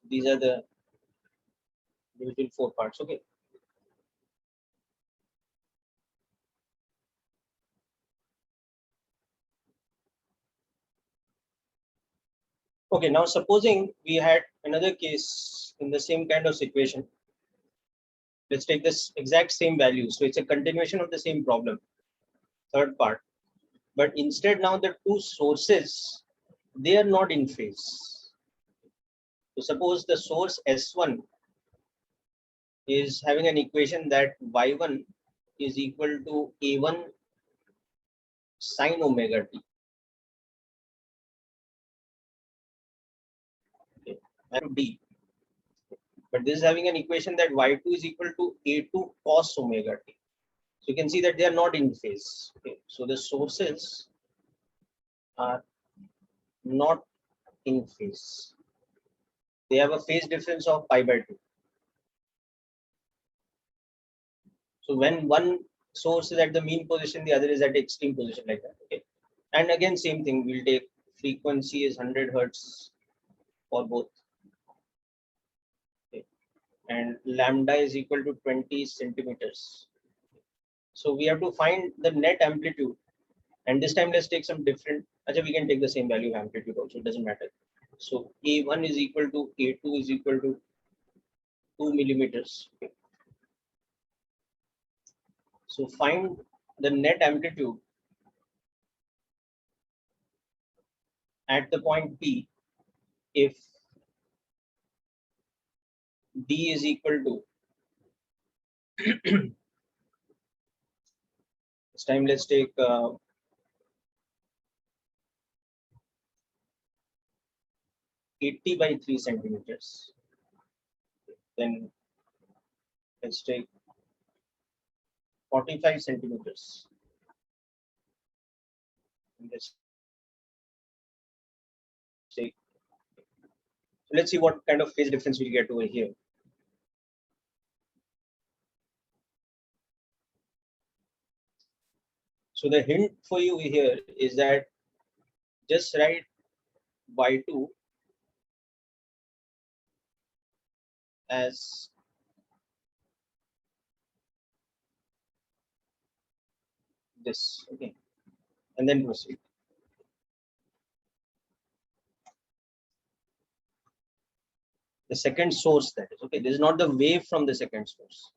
These are the individual 4 parts. Okay. Okay, now supposing we had another case in the same kind of situation. Let's take this exact same value. So it's a continuation of the same problem, third part. But instead now the two sources, they are not in phase. So suppose the source S1 is having an equation that Y1 is equal to A1 sine omega t. Okay. And D. But this is having an equation that Y2 is equal to A2 cos omega t. So you can see that they are not in phase. Okay. So the sources are not in phase. They have a phase difference of pi by 2. So when one source is at the mean position, the other is at the extreme position, like that. Okay. And again, same thing. We'll take frequency is 100 hertz for both. Okay. And lambda is equal to 20 centimeters. So we have to find the net amplitude. And this time let's take some different. Actually, we can take the same value of amplitude also. It doesn't matter. So A1 is equal to A2 is equal to 2 millimeters. Okay. So find the net amplitude at the point P if D is equal to this time let's take 80 by 3 centimeters. Then let's take 45 centimeters. And let's take. So let's see what kind of phase difference we get over here. So the hint for you here is that just write Y2 as this, okay, and then proceed. The second source, that is, okay, this is not the wave from the second source.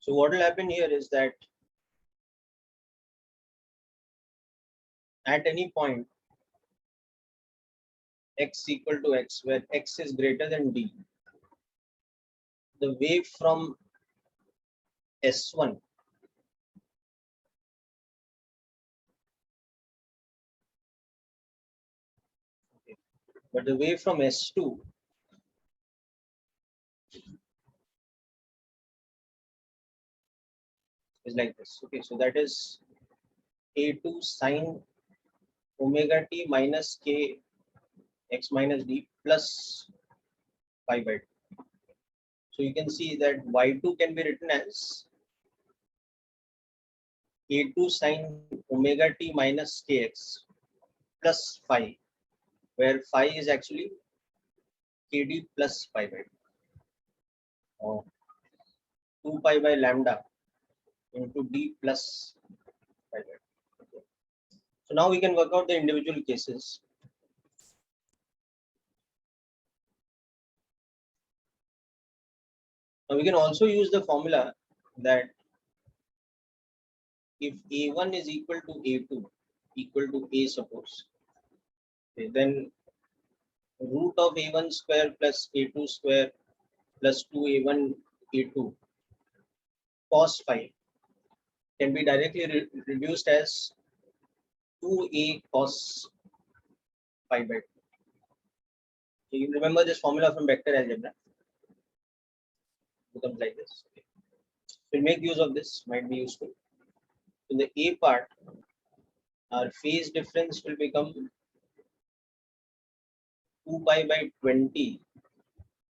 So what will happen here is that at any point x equal to x, where x is greater than d, the wave from S1 but the wave from S2 is like this. Okay, so that is A2 sine omega t minus k x minus d plus pi by 2. So you can see that y2 can be written as A2 sine omega t minus kx plus phi, where phi is actually kd plus pi by 2, or 2 pi by lambda into d plus pi by 2. Okay. So now we can work out the individual cases. Now we can also use the formula that if A1 is equal to A2 equal to A, suppose, okay, then root of A1 square plus A2 square plus 2A1 A2 cos phi can be directly reduced as 2A cos pi by 2. So you remember this formula from vector algebra. Becomes like this. Okay. We'll make use of this, might be useful. In the A part, our phase difference will become 2 pi by 20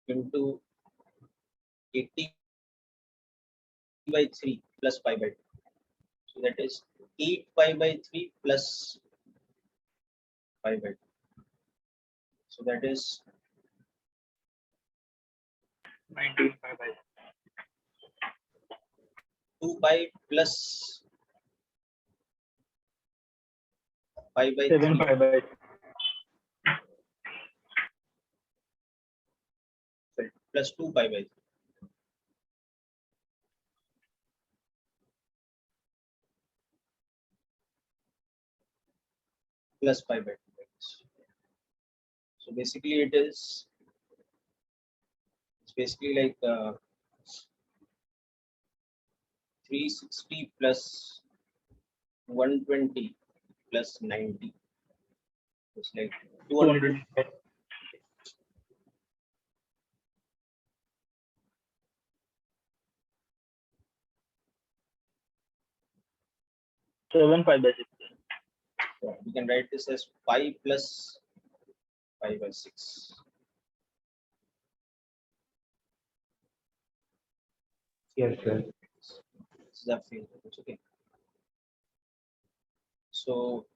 into 80 by 3 plus pi by 2. So that is 8 pi by 3 plus pi by 2. So that is 19 pi by 2 pi plus pi by 7 3 pi by plus 2 pi by 3. Plus pi by 2. So basically it's basically like 360 plus 120 plus 90. It's like 200. 200. 7 pi by 6. So we can write this as pi plus pi by 6. Yes, sir. This is the phase. Okay. So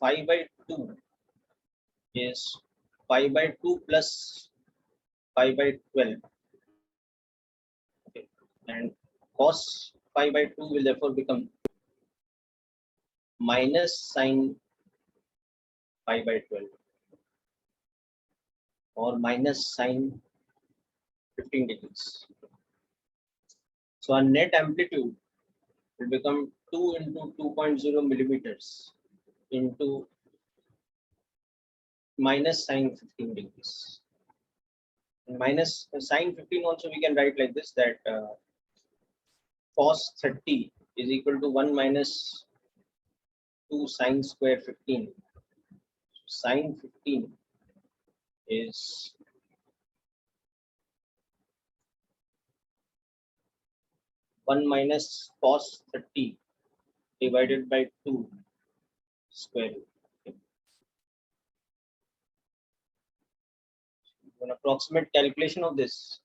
5 by 2 is pi by 2 plus pi by 12. Okay. And cos pi by 2 will therefore become minus sine pi by 12 or minus sine 15 degrees. So our net amplitude will become 2 into 2.0 millimeters into minus sine 15 degrees. And minus sine 15 also we can write like this, that cos 30 is equal to 1 minus 2 sine square 15. Sine 15 is 1 minus cos 30 divided by 2 square root. Okay. An approximate calculation of this.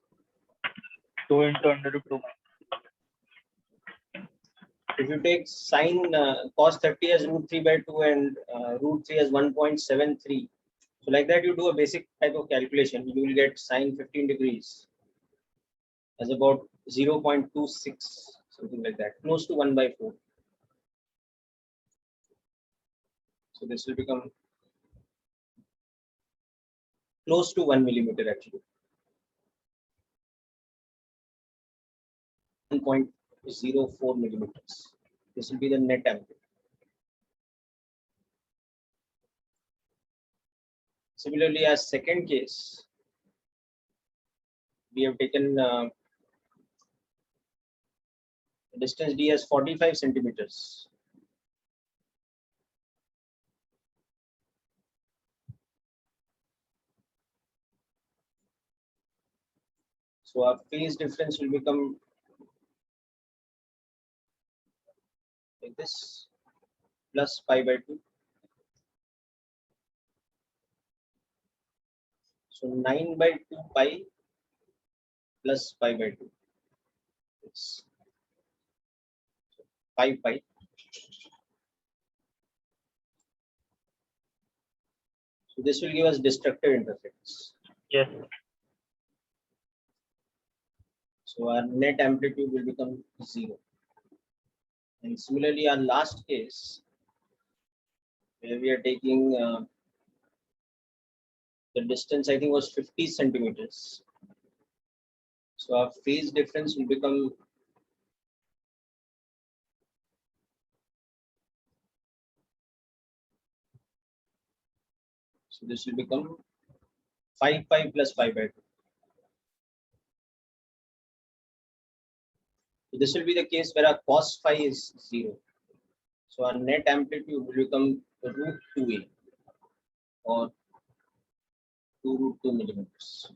2 into under root 2. If you take sine cos 30 as root 3 by 2 and root 3 as 1.73, so like that you do a basic type of calculation, you will get sine 15 degrees as about 0.26, something like that, close to 1 by 4. So this will become close to 1 millimeter actually. 1.04 millimeters. This will be the net amplitude. Similarly, as second case, we have taken distance d as 45 centimeters. So our phase difference will become like this, plus pi by 2. So 9 by 2 pi plus pi by 2. It's 5 pi. So this will give us destructive interference. Yes. So our net amplitude will become 0. And similarly, our last case, where we are taking the distance, I think, was 50 centimeters. So our phase difference will become so this will become 5 pi plus pi by 2. So this will be the case where our cos phi is 0. So our net amplitude will become root 2a or 2 root 2 millimeters.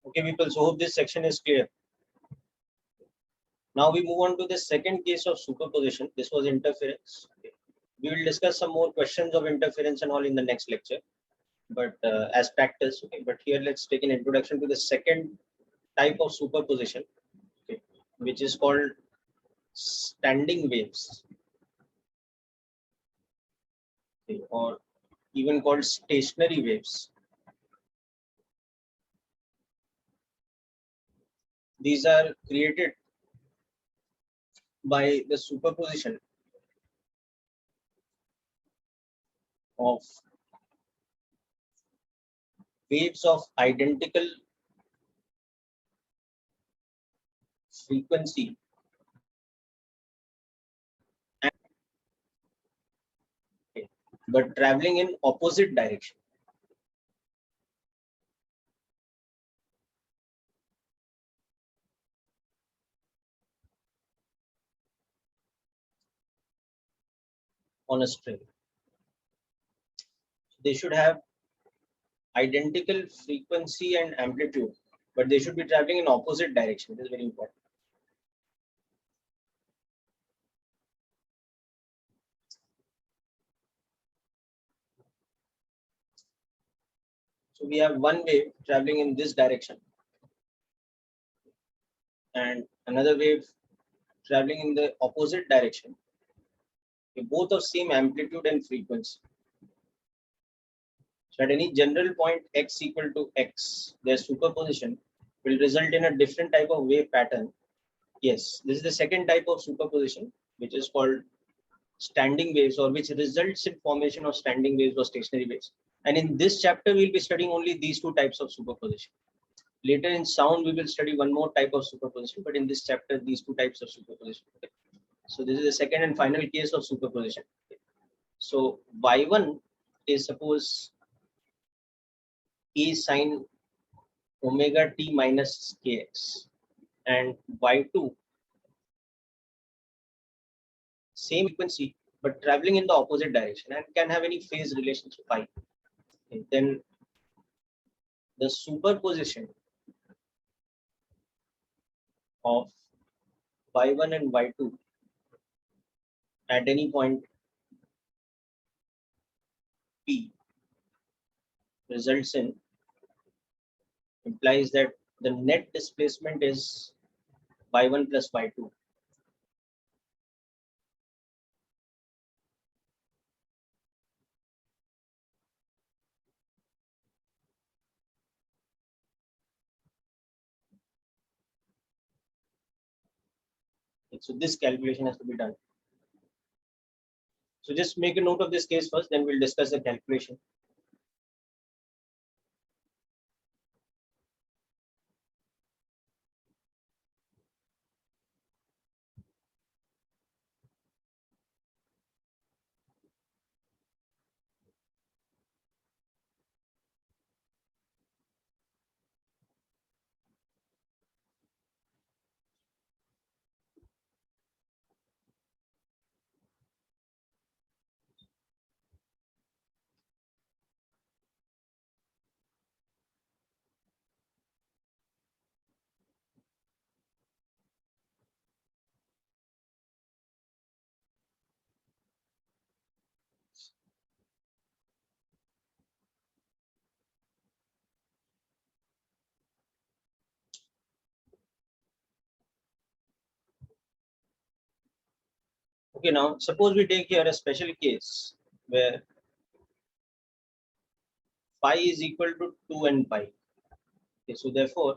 Okay, people. So hope this section is clear. Now we move on to the second case of superposition. This was interference. Okay. We will discuss some more questions of interference and all in the next lecture, but as practice. Okay, but here let's take an introduction to the second type of superposition, okay, which is called standing waves, okay, or even called stationary waves. These are created by the superposition of waves of identical frequency and, okay, but traveling in opposite direction. On a string. They should have identical frequency and amplitude, but they should be traveling in opposite direction. This is very important. So we have one wave traveling in this direction and another wave traveling in the opposite direction. Okay, both of same amplitude and frequency. So at any general point x equal to x, their superposition will result in a different type of wave pattern. Yes, this is the second type of superposition, which is called standing waves, or which results in formation of standing waves or stationary waves. And in this chapter, we'll be studying only these two types of superposition. Later in sound, we will study one more type of superposition, but in this chapter, these two types of superposition. Okay. So this is the second and final case of superposition. Okay. So y1 is suppose E sine omega t minus kx, and y2 same frequency but traveling in the opposite direction and can have any phase relationship phi. Okay. Then the superposition of y1 and y2 at any point p results in, implies that the net displacement is y1 plus y2. Okay, so this calculation has to be done. So just make a note of this case first, then we'll discuss the calculation. Okay, now suppose we take here a special case where phi is equal to 2n pi. Okay, so therefore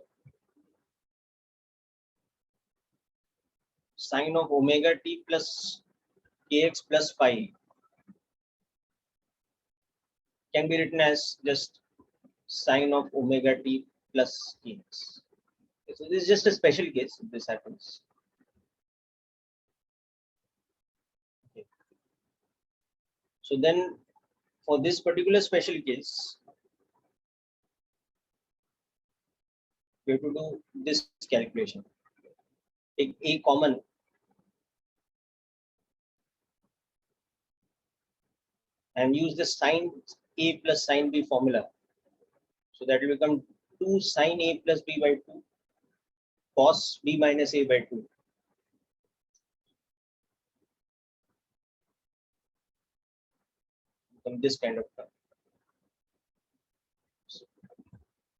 sine of omega t plus kx plus phi can be written as just sine of omega t plus kx. Okay, so this is just a special case if this happens. Okay. So then for this particular special case, we have to do this calculation. Take a common and use the sine a plus sine b formula. So that will become 2 sine A plus B by 2 cos B minus A by 2. This kind of term.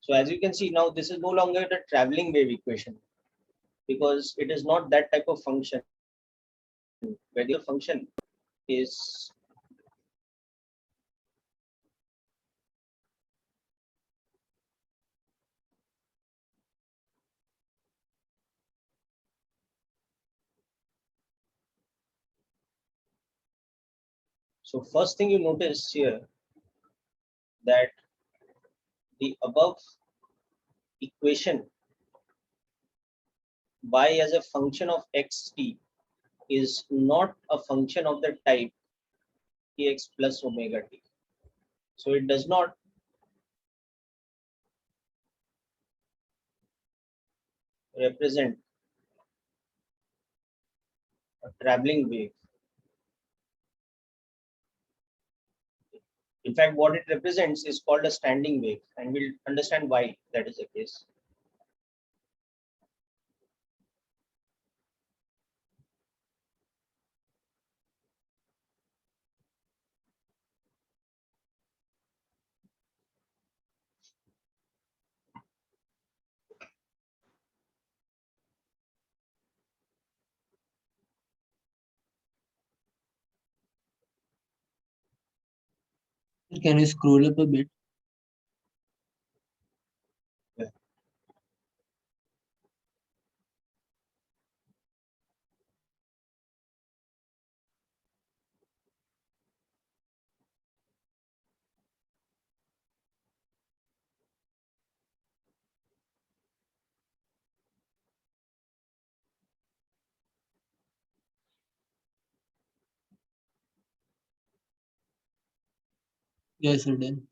So as you can see now, this is no longer the traveling wave equation because it is not that type of function where the function is so first thing you notice here that the above equation y as a function of xt is not a function of the type kx plus omega t. So it does not represent a traveling wave. In fact, what it represents is called a standing wave, and we'll understand why that is the case. Can you scroll up a bit? Yes, sir, done.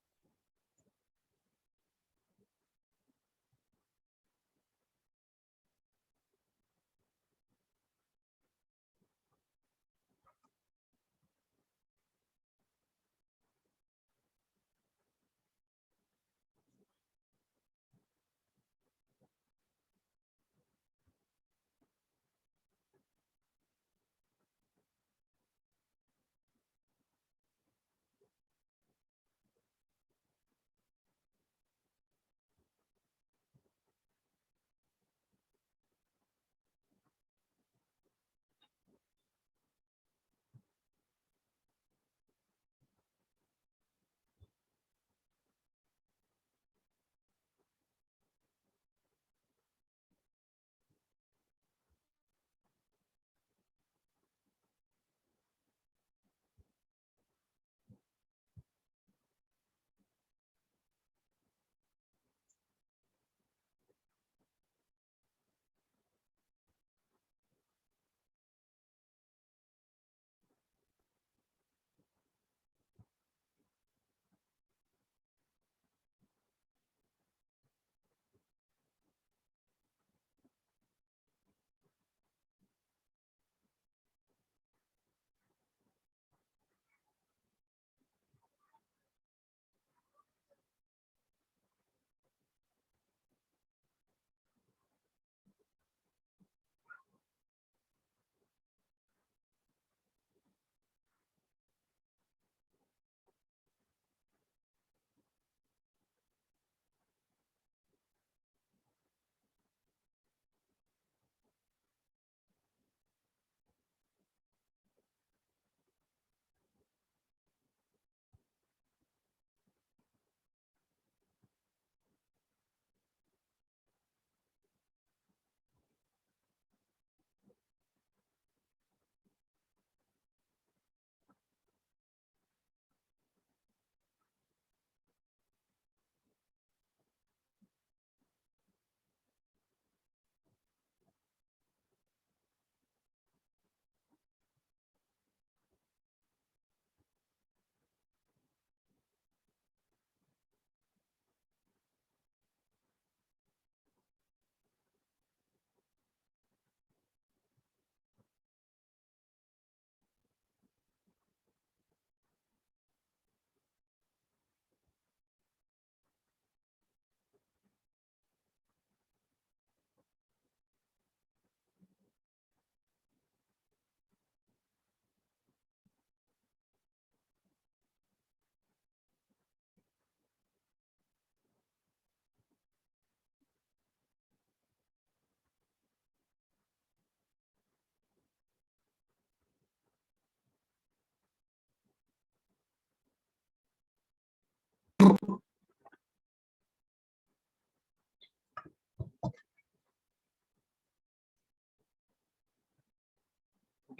Okay,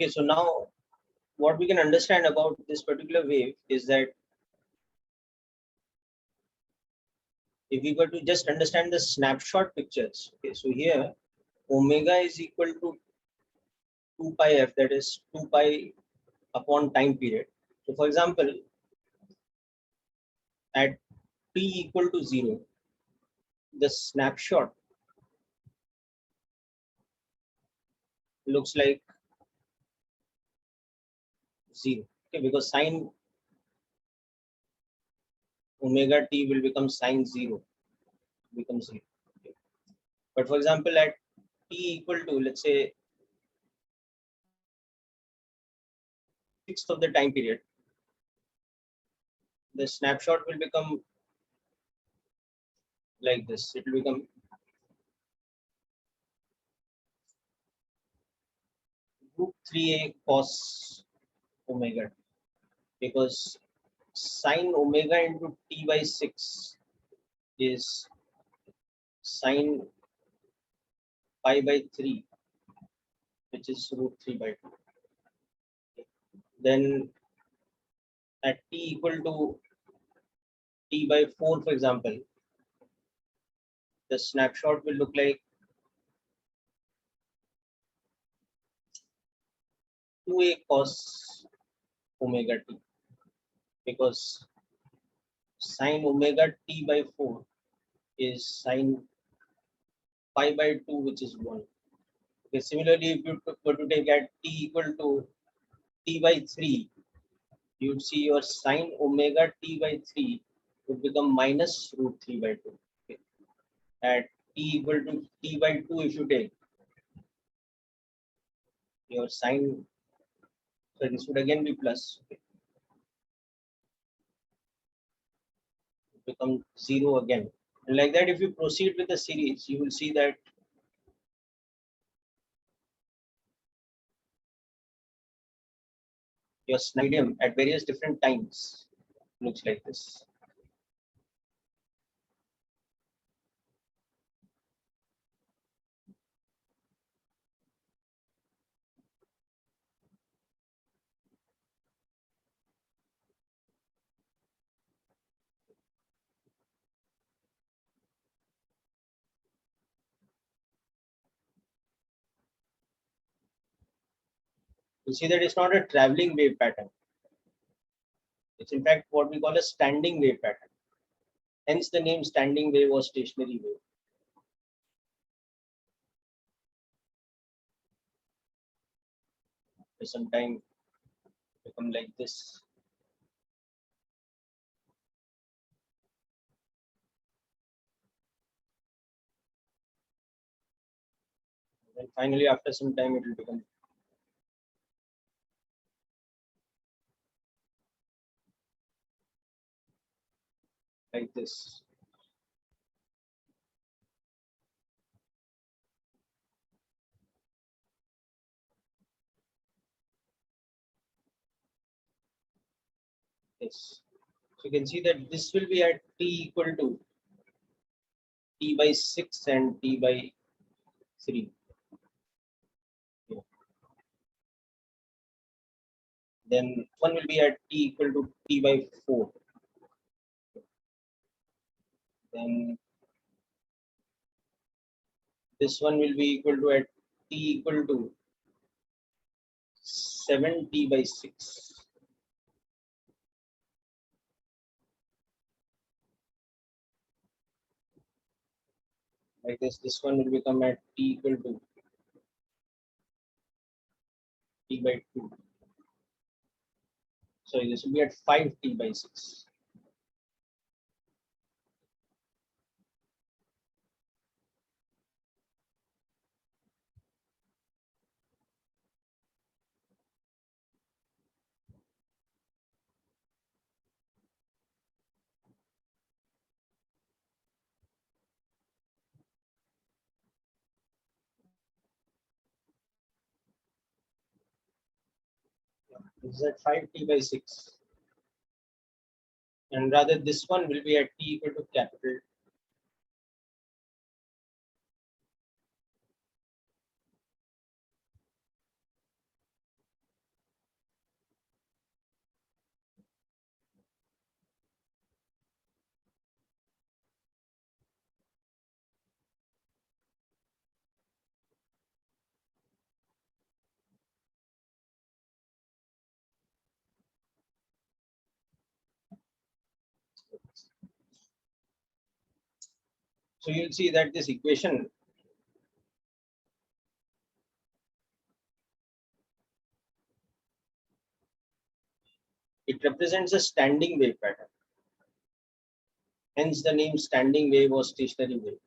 so now what we can understand about this particular wave is that if we were to just understand the snapshot pictures, okay, so here omega is equal to 2 pi f, that is 2 pi upon time period. So for example, at t equal to 0, the snapshot looks like 0, okay, because sine omega t will become sine 0, becomes 0. Okay. But for example, at t equal to, let's say, sixth of the time period, the snapshot will become like this. It will become root 3a cos omega t, because sine omega into t by 6 is sine pi by 3, which is root 3 by 2. Then at t equal to t by 4, for example, the snapshot will look like 2a cos omega t, because sine omega t by 4 is sine pi by 2, which is 1. Okay, similarly, if you were to take at t equal to t by 3, you would see your sine omega t by 3 would become minus root 3 by 2. Okay. At t equal to t by 2, if you take your sine, so this would again be plus, okay, become 0 again. And like that, if you proceed with the series, you will see that your medium at various different times looks like this. You see that it's not a traveling wave pattern. It's in fact what we call a standing wave pattern. Hence the name standing wave or stationary wave. For some time become like this. And finally, after some time, it will become like this. Yes. So you can see that this will be at t equal to t by 6 and t by 3. Okay. Then one will be at t equal to t by 4. Then this one will be equal to at t equal to 7t by 6. Like this one will become at t equal to t by 2. So this will be at 5t by 6. This is at 5t by 6. and rather this one will be at t equal to capital. So you'll see that this equation it represents a standing wave pattern. Hence the name standing wave or stationary wave.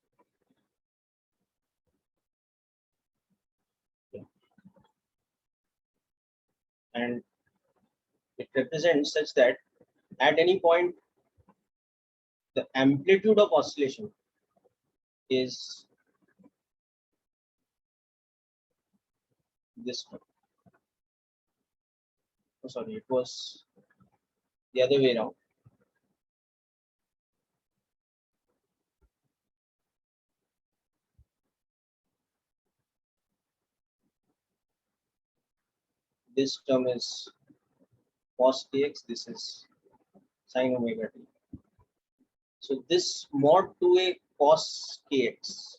And it represents such that at any point the amplitude of oscillation is this one. Oh, sorry, it was the other way around. This term is cos kx, this is sin omega t. So this mod 2a cos kx,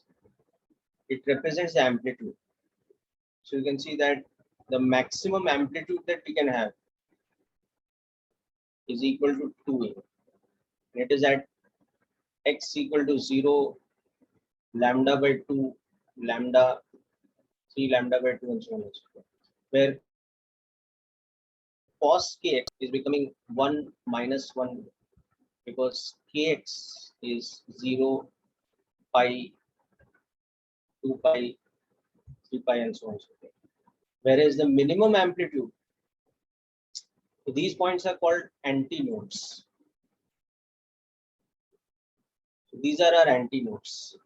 it represents the amplitude. So you can see that the maximum amplitude that we can have is equal to 2a. And it is at x equal to 0, lambda by 2, lambda 3, lambda by 2, and so on and so forth. Where cos kx is becoming 1 minus 1 because kx is 0, pi, 2 pi, 3 pi, and so on and so forth. Whereas the minimum amplitude, so these points are called antinodes. So these are our antinodes.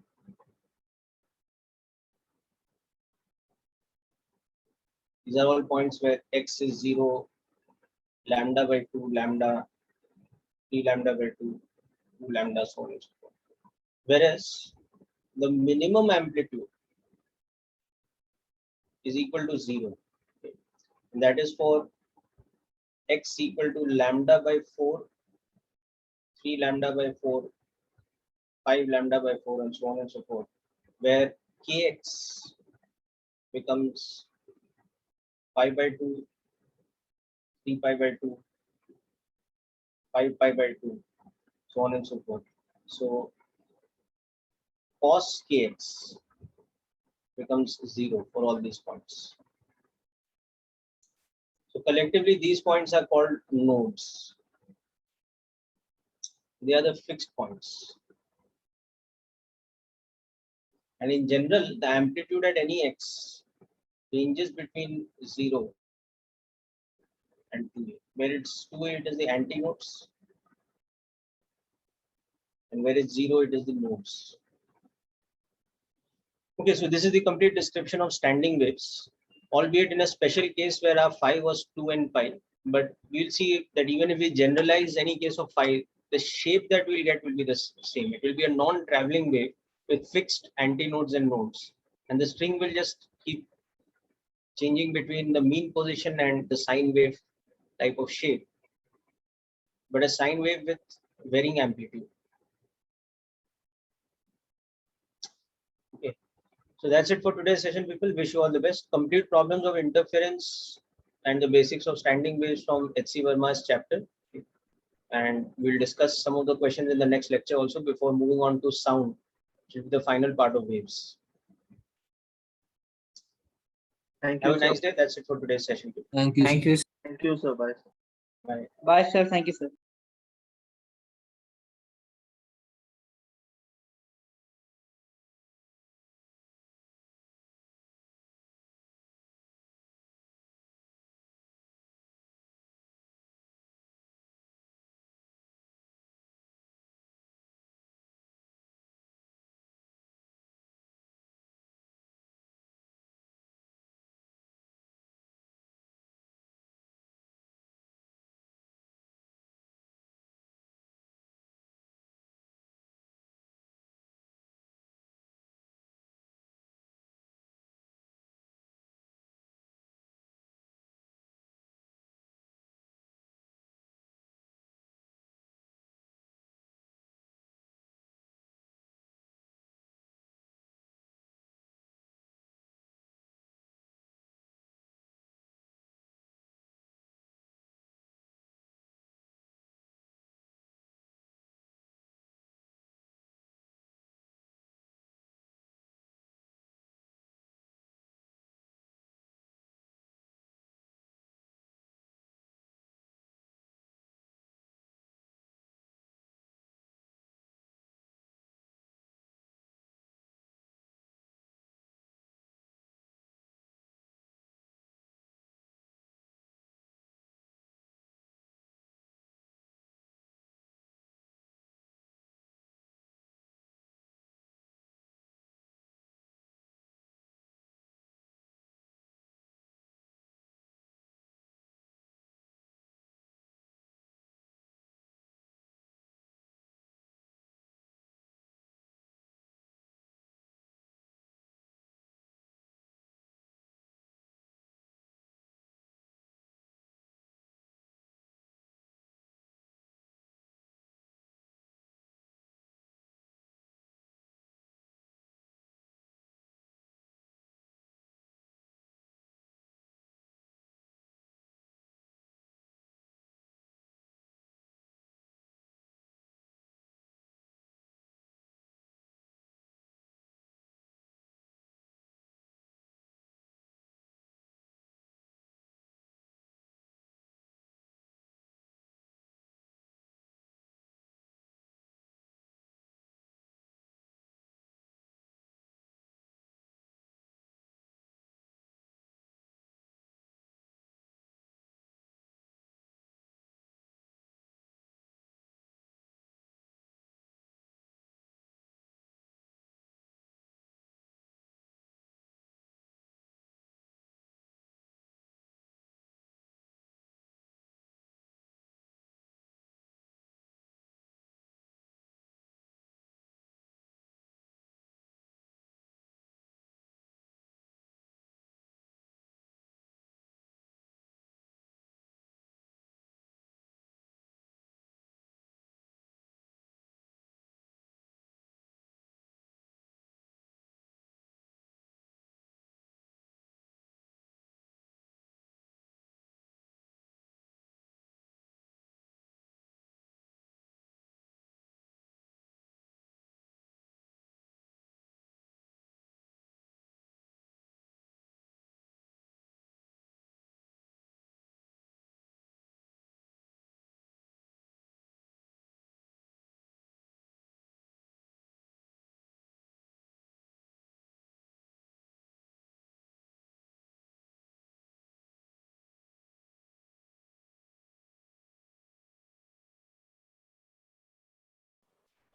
These are all points where x is 0, lambda by 2, lambda, 3 lambda by 2, 2 lambda, so on and so forth. Whereas the minimum amplitude is equal to 0. Okay. And that is for x equal to lambda by 4, 3 lambda by 4, 5 lambda by 4, and so on and so forth, where kx becomes pi by 2, 3 pi by 2, 5 pi by 2, so on and so forth. So cos kx becomes 0 for all these points. So collectively, these points are called nodes. They are the fixed points. And in general, the amplitude at any x ranges between 0 and 2a. Where it's 2a, it is the antinodes. And where it's 0, it is the nodes. Okay, so this is the complete description of standing waves, albeit in a special case where our phi was 2 and pi. But we'll see that even if we generalize any case of phi, the shape that we'll get will be the same. It will be a non-traveling wave with fixed antinodes and nodes. And the string will just keep changing between the mean position and the sine wave type of shape, but a sine wave with varying amplitude. Okay. So that's it for today's session, people. Wish you all the best. Complete problems of interference and the basics of standing waves from H.C. Verma's chapter. And we'll discuss some of the questions in the next lecture also before moving on to sound, which is the final part of waves. Thank Have you, a sir. nice day. That's it for today's session, people. Thank you. Thank you. Thank you, sir. Bye. Bye. Bye, sir. Thank you, sir.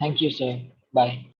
Thank you, sir. Bye.